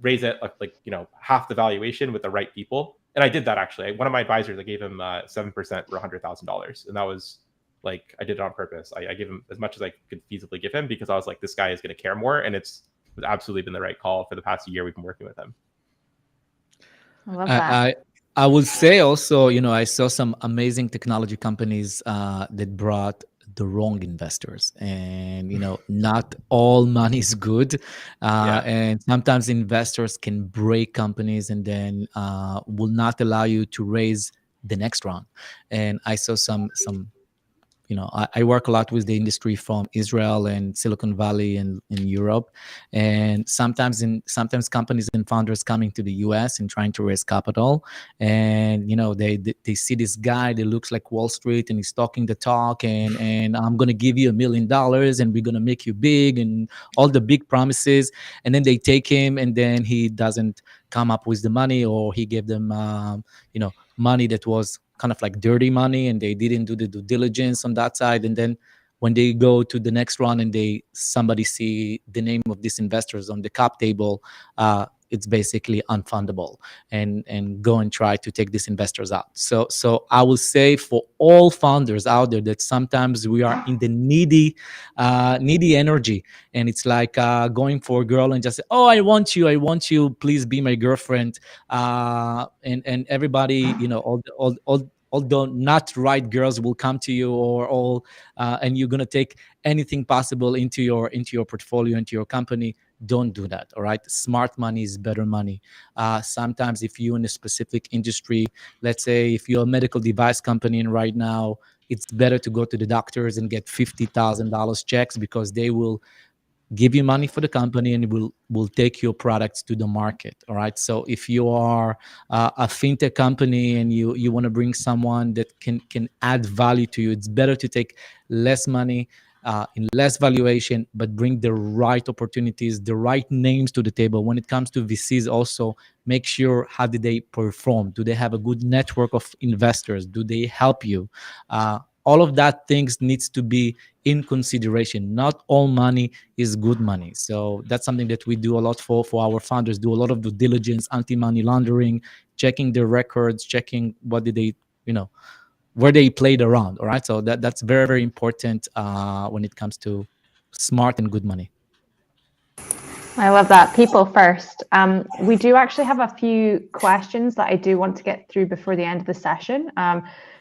raise it like half the valuation with the right people. And I did that, actually. One of my advisors, I gave him 7% for $100,000, and that was like, I did it on purpose. I gave him as much as I could feasibly give him, because I was like, this guy is going to care more, and it's absolutely been the right call for the past year we've been working with him. I love that. I would say also, I saw some amazing technology companies that brought the wrong investors, and not all money is good, and sometimes investors can break companies and then will not allow you to raise the next round. And I saw some I work a lot with the industry from Israel and Silicon Valley and in Europe, and sometimes companies and founders coming to the US and trying to raise capital, and they see this guy that looks like Wall Street and he's talking the talk, and I'm gonna give you $1 million and we're gonna make you big and all the big promises, and then they take him and then he doesn't come up with the money, or he gave them money that was kind of like dirty money and they didn't do the due diligence on that side. And then when they go to the next round and somebody see the name of these investors on the cap table, it's basically unfundable, and go and try to take these investors out. So I will say for all founders out there that sometimes we are in the needy energy, and it's like going for a girl and just say, oh, I want you, please be my girlfriend, and everybody, although not right girls will come to you, or all and you're going to take anything possible into your portfolio, into your company. Don't do that. All right. Smart money is better money. Sometimes if you're in a specific industry, let's say if you're a medical device company, and right now it's better to go to the doctors and get $50,000 checks, because they will give you money for the company and will take your products to the market. All right. So if you are a fintech company and you want to bring someone that can add value to you, it's better to take less money in less valuation, but bring the right opportunities, the right names to the table. When it comes to VCs, also make sure, how did they perform? Do they have a good network of investors? Do they help you? All of that things needs to be in consideration. Not all money is good money. So that's something that we do a lot for our founders, do a lot of due diligence, anti-money laundering, checking their records, checking what did they, where they played around. All right. So that's very, very important when it comes to smart and good money. I love that. People first. We do actually have a few questions that I do want to get through before the end of the session.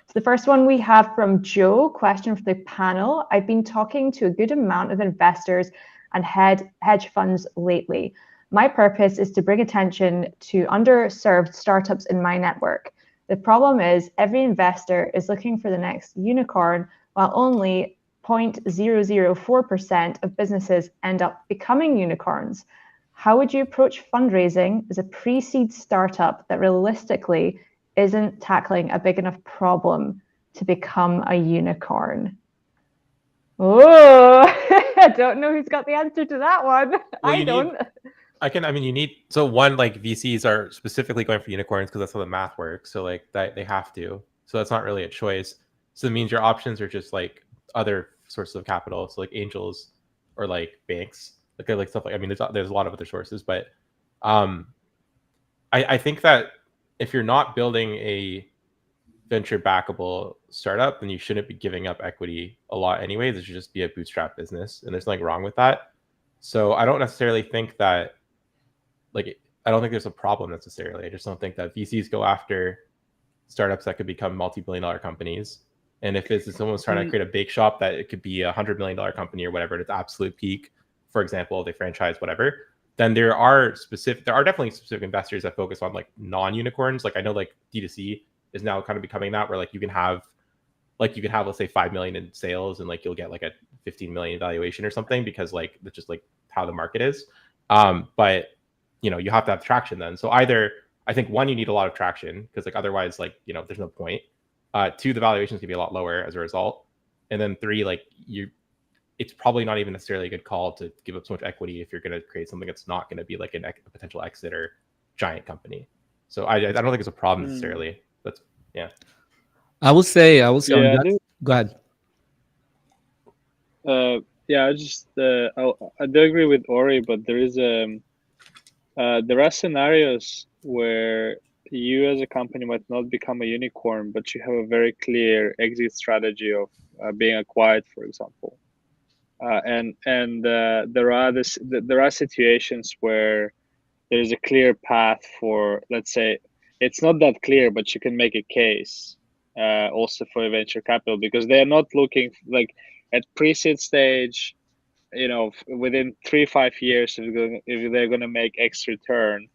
So the first one we have from Joe, question for the panel. I've been talking to a good amount of investors and hedge funds lately. My purpose is to bring attention to underserved startups in my network. The problem is every investor is looking for the next unicorn, while only 0.004% of businesses end up becoming unicorns. How would you approach fundraising as a pre-seed startup that realistically isn't tackling a big enough problem to become a unicorn? Oh, I don't know who's got the answer to that one. Well, I don't. You need, so one, like VCs are specifically going for unicorns because that's how the math works. So like that they have to. So that's not really a choice. So it means your options are just like other sources of capital, so like angels or like banks, like stuff like, there's a lot of other sources, but I think that if you're not building a venture backable startup, then you shouldn't be giving up equity a lot anyways. It should just be a bootstrap business, and there's nothing wrong with that. So I don't necessarily think that, I don't think there's a problem necessarily. I just don't think that VCs go after startups that could become multi-billion-dollar companies. And if someone's trying to create a bake shop that it could be $100 million company or whatever at its absolute peak, for example, they franchise whatever, then there are definitely specific investors that focus on like non-unicorns. Like I know like D2C is now kind of becoming that, where like you can have let's say 5 million in sales and like you'll get like a 15 million valuation or something, because like that's just like how the market is. But you have to have traction then. So either, I think one, you need a lot of traction, because like otherwise like there's no point. Two, the valuations can be a lot lower as a result. And then three, like it's probably not even necessarily a good call to give up so much equity if you're going to create something that's not going to be like a potential exit or giant company. So I don't think it's a problem necessarily. That's I will say Yeah, on that. Go ahead. I do agree with Orri, but there are scenarios where you as a company might not become a unicorn, but you have a very clear exit strategy of being acquired, for example. There are situations where there is a clear path for, let's say, it's not that clear, but you can make a case also for venture capital, because they're not looking like at pre-seed stage, within 3-5 years, if they're going to make X return,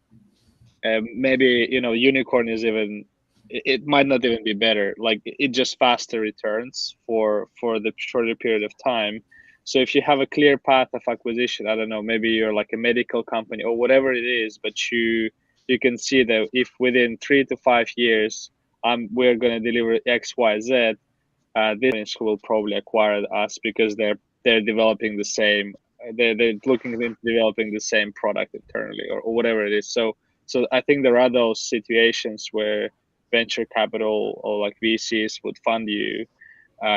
maybe unicorn is even it might not even be better. Like it just faster returns for the shorter period of time. So if you have a clear path of acquisition, I don't know, maybe you're like a medical company or whatever it is, but you can see that if within 3 to 5 years we're going to deliver X, Y, Z, this will probably acquire us because they're developing the same. They're looking into developing the same product internally or whatever it is. So I think there are those situations where venture capital or like VCs would fund you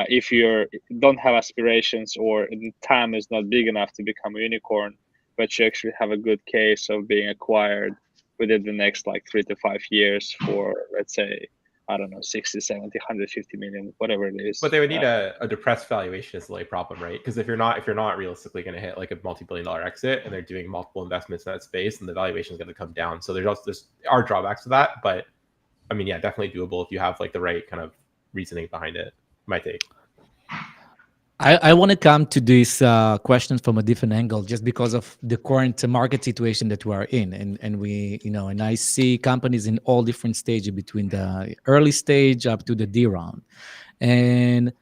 if you don't have aspirations or the TAM is not big enough to become a unicorn, but you actually have a good case of being acquired within the next like 3 to 5 years for, let's say, I don't know, 60, 70, 150 million, whatever it is. But they would need a depressed valuation is the only problem, right? Because if you're not realistically going to hit like a multi-billion-dollar exit and they're doing multiple investments in that space, and the valuation is going to come down. So there are drawbacks to that, but I mean, yeah, definitely doable if you have like the right kind of reasoning behind it. My take. I want to come to these questions from a different angle, just because of the current market situation that we are in, and we, and I see companies in all different stages, between the early stage up to the D round, and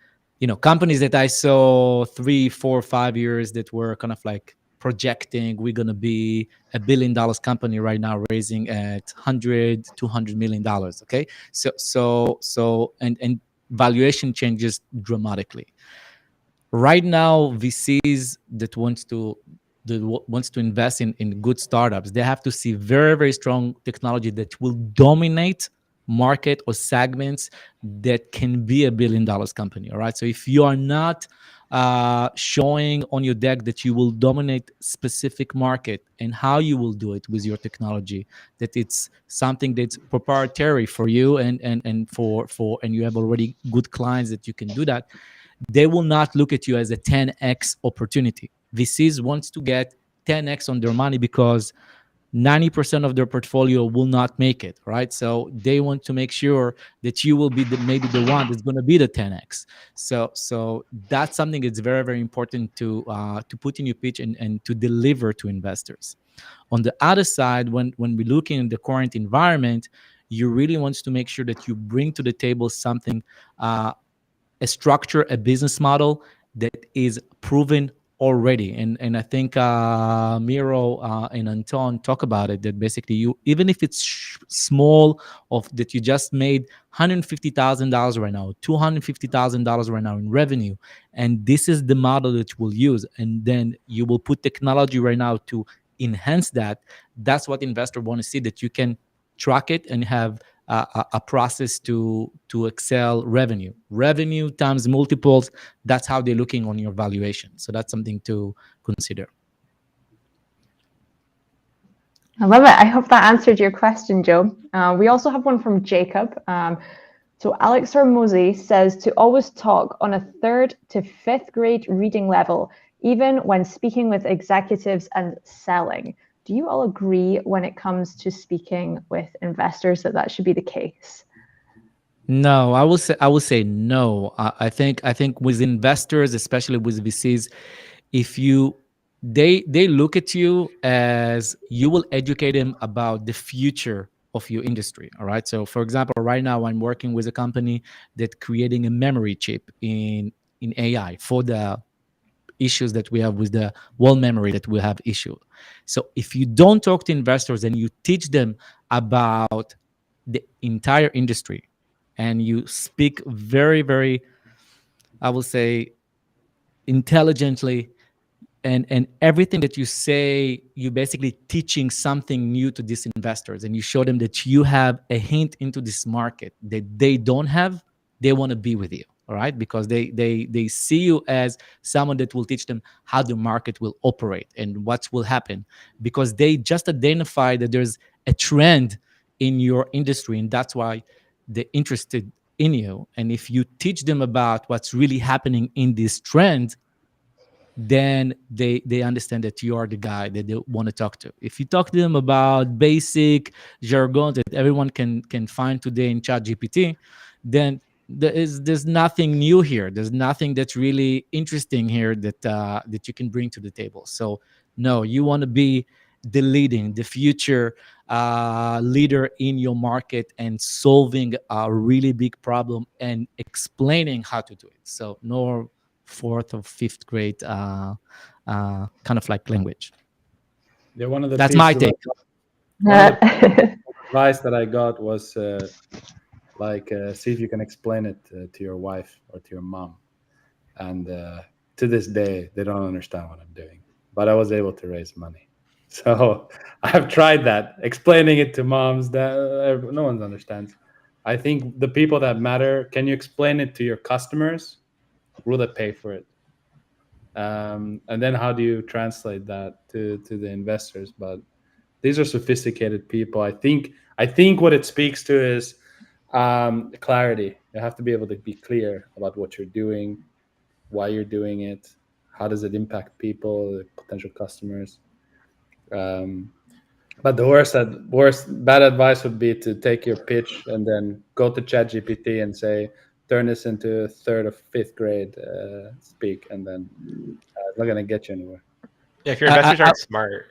companies that I saw 3, 4, 5 years that were kind of like projecting we're gonna be $1 billion company right now, raising at $100-200 million. Okay, so and valuation changes dramatically. Right now, VCs that wants to invest in good startups, they have to see very, very strong technology that will dominate market or segments that can be $1 billion company. All right. So if you are not showing on your deck that you will dominate specific market and how you will do it with your technology, that it's something that's proprietary for you and you have already good clients that you can do that, they will not look at you as a 10x opportunity. VCs wants to get 10x on their money because 90% of their portfolio will not make it, right? So they want to make sure that you will be maybe the one that's going to be the 10x. So that's something that's very, very important to put in your pitch and to deliver to investors. On the other side, when we look in the current environment, you really want to make sure that you bring to the table something, a structure, a business model that is proven already. And I think Miro and Anton talk about it, that basically you, even if it's small, of that you just made $150,000 right now, $250,000 right now in revenue, and this is the model that you will use, and then you will put technology right now to enhance that. That's what investors want to see, that you can track it and have a process to excel revenue times multiples. That's how they're looking on your valuation. So that's something to consider. I love it. I hope that answered your question, Joe. We also have one from Jacob. So Alex Hormozy says to always talk on a 3rd to 5th grade reading level, even when speaking with executives and selling. Do you all agree when it comes to speaking with investors that should be the case? No, I will say no. I think with investors, especially with VCs, if they look at you as you will educate them about the future of your industry. All right. So for example, right now I'm working with a company that creating a memory chip in AI for the issues that we have with the wall memory that we have issue. So if you don't talk to investors and you teach them about the entire industry, and you speak very, very, I will say, intelligently, and everything that you say, you basically teaching something new to these investors, and you show them that you have a hint into this market that they don't have, they want to be with you. All right, because they see you as someone that will teach them how the market will operate and what will happen, because they just identify that there's a trend in your industry, and that's why they're interested in you. And if you teach them about what's really happening in this trend, then they understand that you are the guy that they want to talk to. If you talk to them about basic jargon that everyone can find today in ChatGPT, then there's nothing new here. There's nothing that's really interesting here that you can bring to the table. So no, you want to be the leading, the future leader in your market and solving a really big problem and explaining how to do it. So no fourth or fifth grade kind of like language. Yeah, one of the That's my take. Advice that I got was see if you can explain it to your wife or to your mom. And to this day, they don't understand what I'm doing. But I was able to raise money. So I've tried that, explaining it to moms that no one understands. I think the people that matter, can you explain it to your customers? Will they pay for it? And then how do you translate that to the investors? But these are sophisticated people. I think what it speaks to is clarity. You have to be able to be clear about what you're doing, why you're doing it, how does it impact people, potential customers. But the bad advice would be to take your pitch and then go to ChatGPT and say, turn this into third or fifth grade speak, and then it's not going to get you anywhere. Yeah, if your investors aren't smart.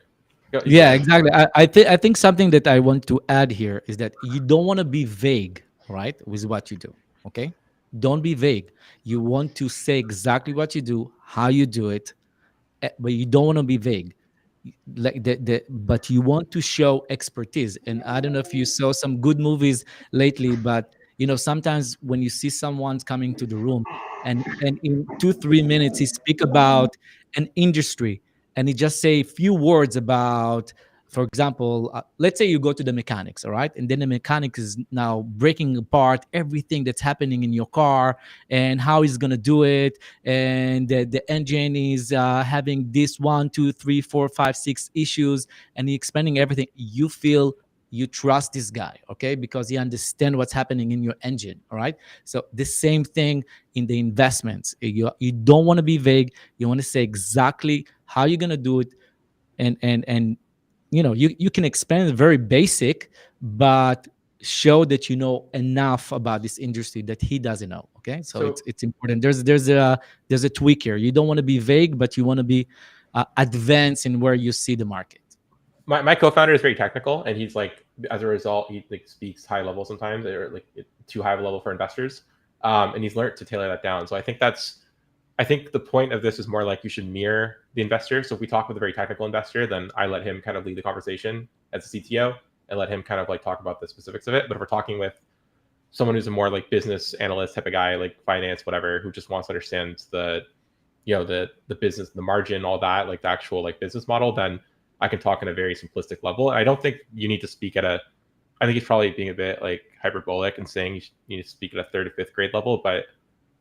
Yeah, exactly. I think something that I want to add here is that you don't want to be vague, right, with what you do. Okay, don't be vague. You want to say exactly what you do, how you do it, but you don't want to be vague. Like but you want to show expertise. And I don't know if you saw some good movies lately, but sometimes when you see someone coming to the room and in 2-3 minutes he speak about an industry and he just say a few words about, for example, let's say you go to the mechanics, all right, and then the mechanic is now breaking apart everything that's happening in your car and how he's going to do it, and the engine is having this 1, 2, 3, 4, 5, 6 issues, and he's explaining everything. You feel you trust this guy, okay, because he understands what's happening in your engine, all right? So the same thing in the investments. You don't want to be vague. You want to say exactly how you're going to do it, and you can explain it very basic, but show that you know enough about this industry that he doesn't know. Okay, so it's important. There's a tweak here. You don't want to be vague, but you want to be advanced in where you see the market. My co-founder is very technical, and he's like, as a result, he like speaks high level sometimes, or like too high of a level for investors. And he's learned to tailor that down. So I think the point of this is more like you should mirror the investor. So if we talk with a very technical investor, then I let him kind of lead the conversation as a CTO and let him kind of like talk about the specifics of it. But if we're talking with someone who's a more like business analyst type of guy, like finance, whatever, who just wants to understand the business, the margin, all that, like the actual like business model, then I can talk on a very simplistic level. I don't think you need to speak I think he's probably being a bit like hyperbolic and saying you need to speak at a third or fifth grade level. But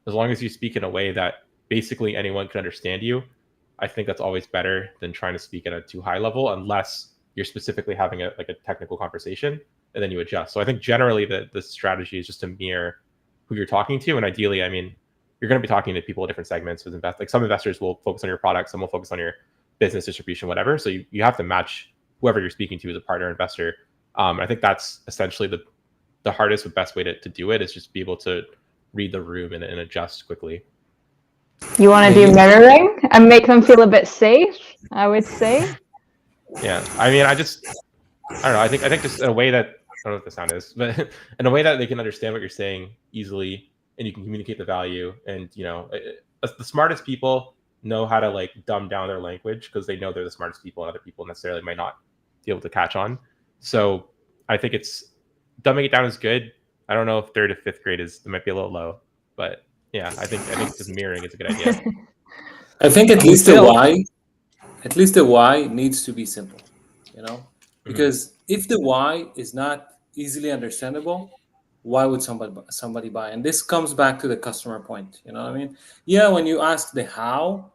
as long as you speak in a way that basically anyone can understand you, I think that's always better than trying to speak at a too high level, unless you're specifically having a technical conversation and then you adjust. So I think generally the strategy is just to mirror who you're talking to. And ideally, I mean, you're going to be talking to people in different segments with like some investors will focus on your product, some will focus on your business distribution, whatever. So you have to match whoever you're speaking to as a partner investor. I think that's essentially the hardest but best way to do it, is just be able to read the room and adjust quickly. You want to do mirroring and make them feel a bit safe, I would say. Yeah, I mean, I don't know. I think just in a way that, I don't know what the sound is, but in a way that they can understand what you're saying easily and you can communicate the value. And the smartest people know how to like dumb down their language because they know they're the smartest people and other people necessarily might not be able to catch on. So I think dumbing it down is good. I don't know if third or fifth grade it might be a little low, but yeah, I think just mirroring is a good idea. I think at least the why needs to be simple, because if the why is not easily understandable, why would somebody buy? And this comes back to the customer point. You know what I mean? Yeah, when you ask the how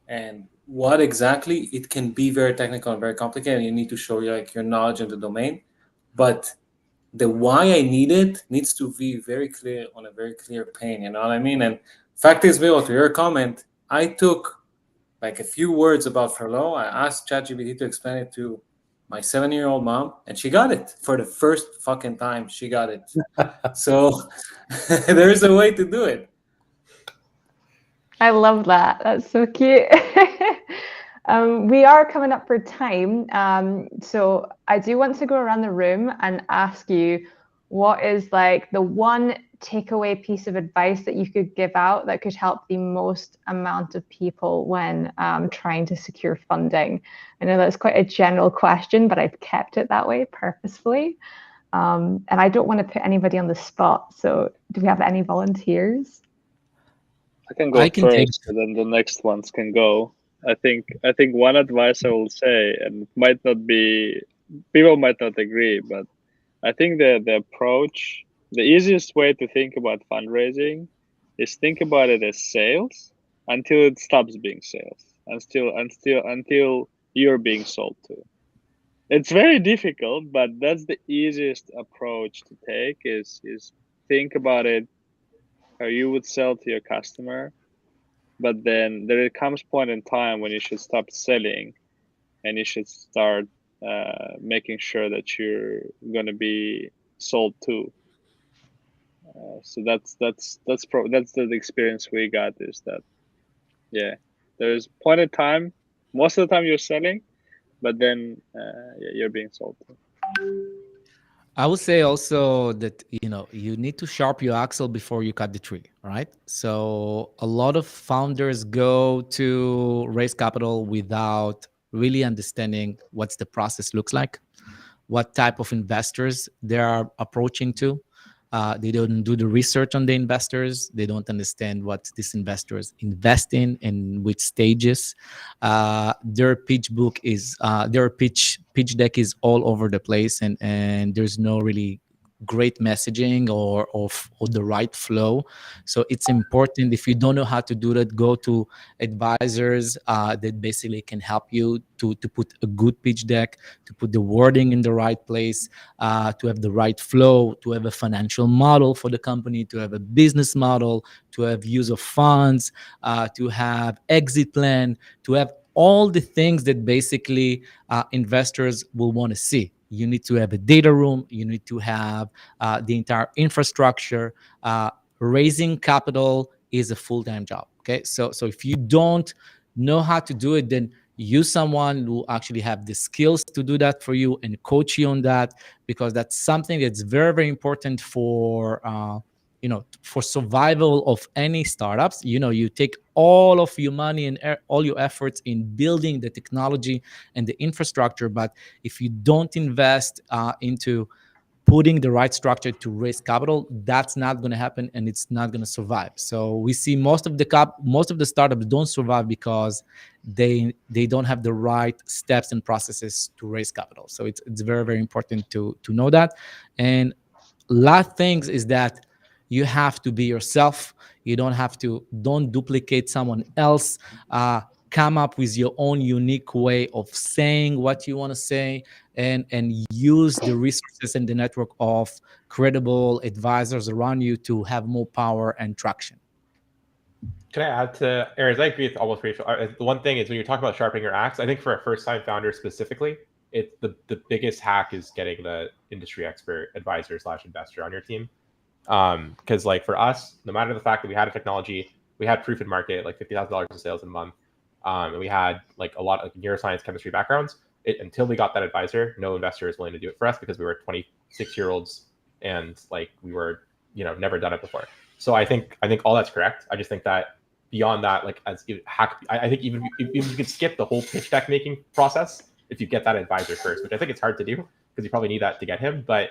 and what exactly, it can be very technical and very complicated. And you need to show your knowledge in the domain, but the why I need it needs to be very clear on a very clear pane. You know what I mean? And fact is, Bill, to your comment, I took like a few words about Furlough. I asked ChatGPT to explain it to my 7-year-old mom, and she got it for the first fucking time. She got it. So there is a way to do it. I love that. That's so cute. We are coming up for time. So I do want to go around the room and ask you, what is like the one takeaway piece of advice that you could give out that could help the most amount of people when trying to secure funding? I know that's quite a general question, but I've kept it that way purposefully. And I don't want to put anybody on the spot. So do we have any volunteers? I can go I can take first, and then the next ones can go. I think one advice I will say, and it might not be, people might not agree, but I think the approach, the easiest way to think about fundraising is think about it as sales until it stops being sales, until you're being sold to. It's very difficult, but that's the easiest approach to take. Is think about it how you would sell to your customer, but then there comes point in time when you should stop selling, and you should start making sure that you're going to be sold to. So that's the experience we got, is that there's point in time, most of the time you're selling, but then you're being sold to. I would say also that you need to sharpen your axle before you cut the tree, right? So a lot of founders go to raise capital without really understanding what's the process looks like, what type of investors they are approaching to. They don't do the research on the investors. They don't understand what these investors invest in and which stages. Their pitch book is their pitch deck is all over the place, and there's no really great messaging or the right flow. So it's important, if you don't know how to do that, go to advisors that basically can help you to put a good pitch deck, to put the wording in the right place, to have the right flow, to have a financial model for the company, to have a business model, to have use of funds, to have exit plan, to have all the things that basically investors will want to see. You need to have a data room. You need to have the entire infrastructure. Raising capital is a full-time job. Okay, so if you don't know how to do it, then use someone who actually have the skills to do that for you and coach you on that, because that's something that's very, very important for for survival of any startups. You take all of your money and all your efforts in building the technology and the infrastructure, but if you don't invest into putting the right structure to raise capital, that's not going to happen, and it's not going to survive. So we see most of the startups don't survive because they don't have the right steps and processes to raise capital. So it's very, very important to know that. And last things is that you have to be yourself. You don't duplicate someone else. Come up with your own unique way of saying what you want to say, and use the resources and the network of credible advisors around you to have more power and traction. Can I add to Erez? I agree with almost Rachel. The one thing is, when you talk about sharpening your axe, I think for a first-time founder specifically, it's the biggest hack is getting the industry expert advisor / investor on your team. Because like for us, no matter the fact that we had a technology, we had proof in market, like $50,000 in sales in a month, and we had like a lot of neuroscience, chemistry backgrounds. Until we got that advisor, no investor is willing to do it for us, because we were 26-year-olds and like we were never done it before. So I think all that's correct. I just think that beyond that, like I think even you could skip the whole pitch deck making process if you get that advisor first, which I think it's hard to do because you probably need that to get him. But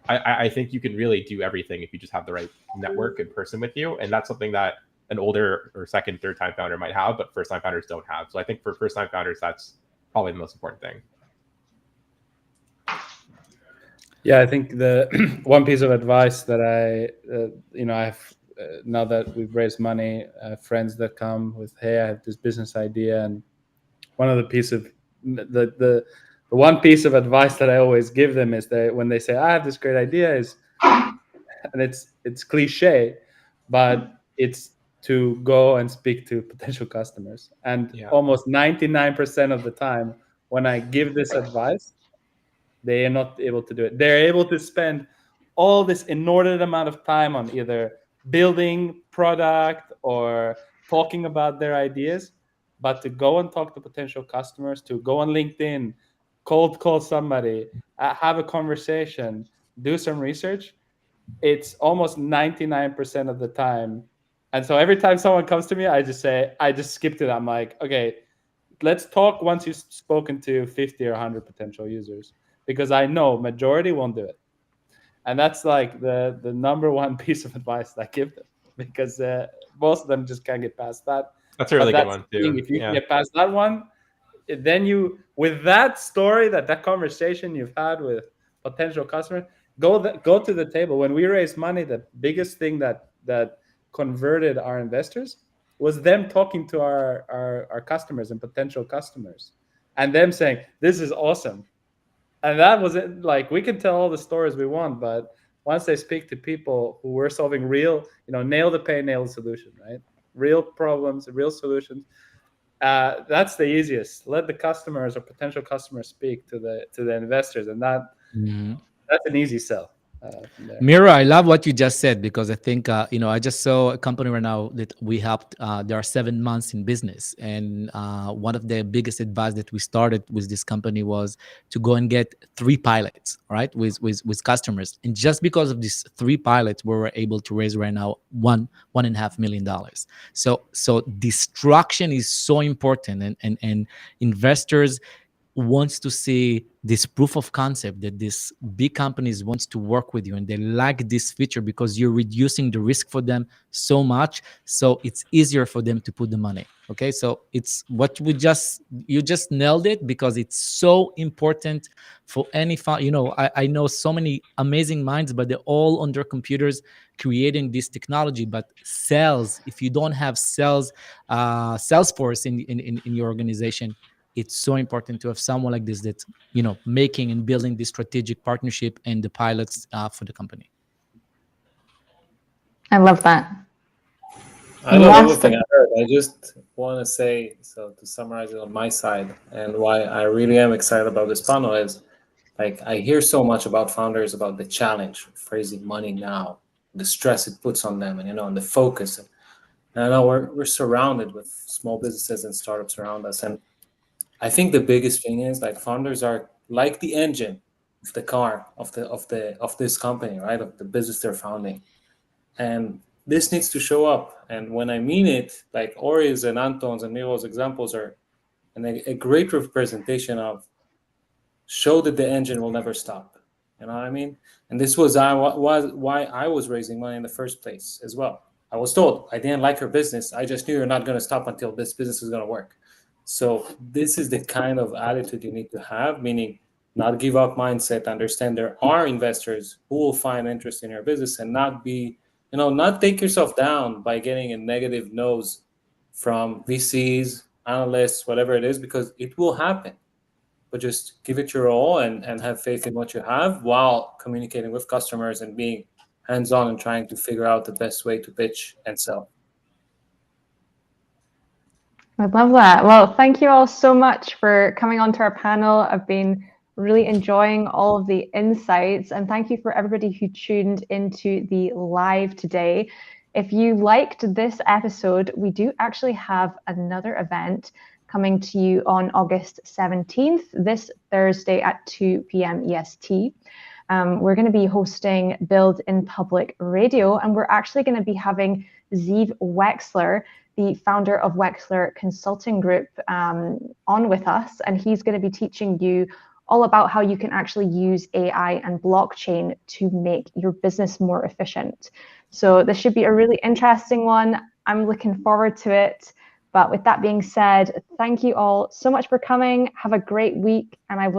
I think you can really do everything if you just have the right network and person with you. And that's something that an older or second, third time founder might have, but first time founders don't have. So I think for first time founders, that's probably the most important thing. Yeah, I think the one piece of advice that I have now that we've raised money, friends that come with, hey, I have this business idea, and one of the one piece of advice that I always give them is that when they say, I have this great idea, and it's cliche, but it's to go and speak to potential customers. And almost 99% of the time when I give this advice, they are not able to do it. They're able to spend all this inordinate amount of time on either building product or talking about their ideas, But to go and talk to potential customers, to go on LinkedIn, cold call somebody, have a conversation, do some research, it's almost 99% of the time. And so every time someone comes to me, I just skip to that. I'm like, okay, let's talk once you've spoken to 50 or 100 potential users, because I know majority won't do it. And that's like the number one piece of advice that I give them, because most of them just can't get past that. That's a really good one the too. thing. If you can get past that one, then you, with that story, that conversation you've had with potential customers, go to the table. When we raised money, the biggest thing that converted our investors was them talking to our customers and potential customers, and them saying, this is awesome. And that was it. Like, we can tell all the stories we want, but once they speak to people who were solving real, nail the pain, nail the solution, right? Real problems, real solutions. That's the easiest. Let the customers or potential customers speak to the investors, and that's an easy sell. Mira, I love what you just said, because I think I just saw a company right now that we helped. There are 7 months in business, and one of the biggest advice that we started with this company was to go and get 3 pilots, right, with customers. And just because of these 3 pilots, we were able to raise right now $1.5 million. So distraction is so important, and investors wants to see this proof of concept that these big companies wants to work with you, and they like this feature because you're reducing the risk for them so much, so it's easier for them to put the money. Okay, so it's what you just nailed it, because it's so important for any fund. I know so many amazing minds, but they're all on their computers creating this technology. But sales, if you don't have sales force in your organization, it's so important to have someone like this that's making and building this strategic partnership and the pilots for the company. I love that. I love everything I heard. I just want to say, so to summarize it on my side, and why I really am excited about this panel is, like, I hear so much about founders, about the challenge of raising money now, the stress it puts on them, and the focus. And I know we're surrounded with small businesses and startups around us, and I think the biggest thing is, like, founders are like the engine of the car of this company, right? Of the business they're founding, and this needs to show up. And when I mean it, like Orri's and Anton's and Miro's examples are a great representation of show that the engine will never stop. You know what I mean? And this was why I was raising money in the first place as well. I was told I didn't like your business. I just knew you're not going to stop until this business is going to work. So this is the kind of attitude you need to have, meaning not give up mindset, understand there are investors who will find interest in your business, and not take yourself down by getting a negative nose from VCs, analysts, whatever it is, because it will happen. But just give it your all and have faith in what you have, while communicating with customers and being hands-on and trying to figure out the best way to pitch and sell. I love that. Well, thank you all so much for coming onto our panel. I've been really enjoying all of the insights, and thank you for everybody who tuned into the live today. If you liked this episode, we do actually have another event coming to you on August 17th, this Thursday at 2 p.m. EST. We're going to be hosting Build in Public Radio, and we're actually going to be having Ziv Wexler, the founder of Wexler Consulting Group, on with us, and he's going to be teaching you all about how you can actually use AI and blockchain to make your business more efficient. So this should be a really interesting one. I'm looking forward to it. But with that being said, thank you all so much for coming. Have a great week, and I will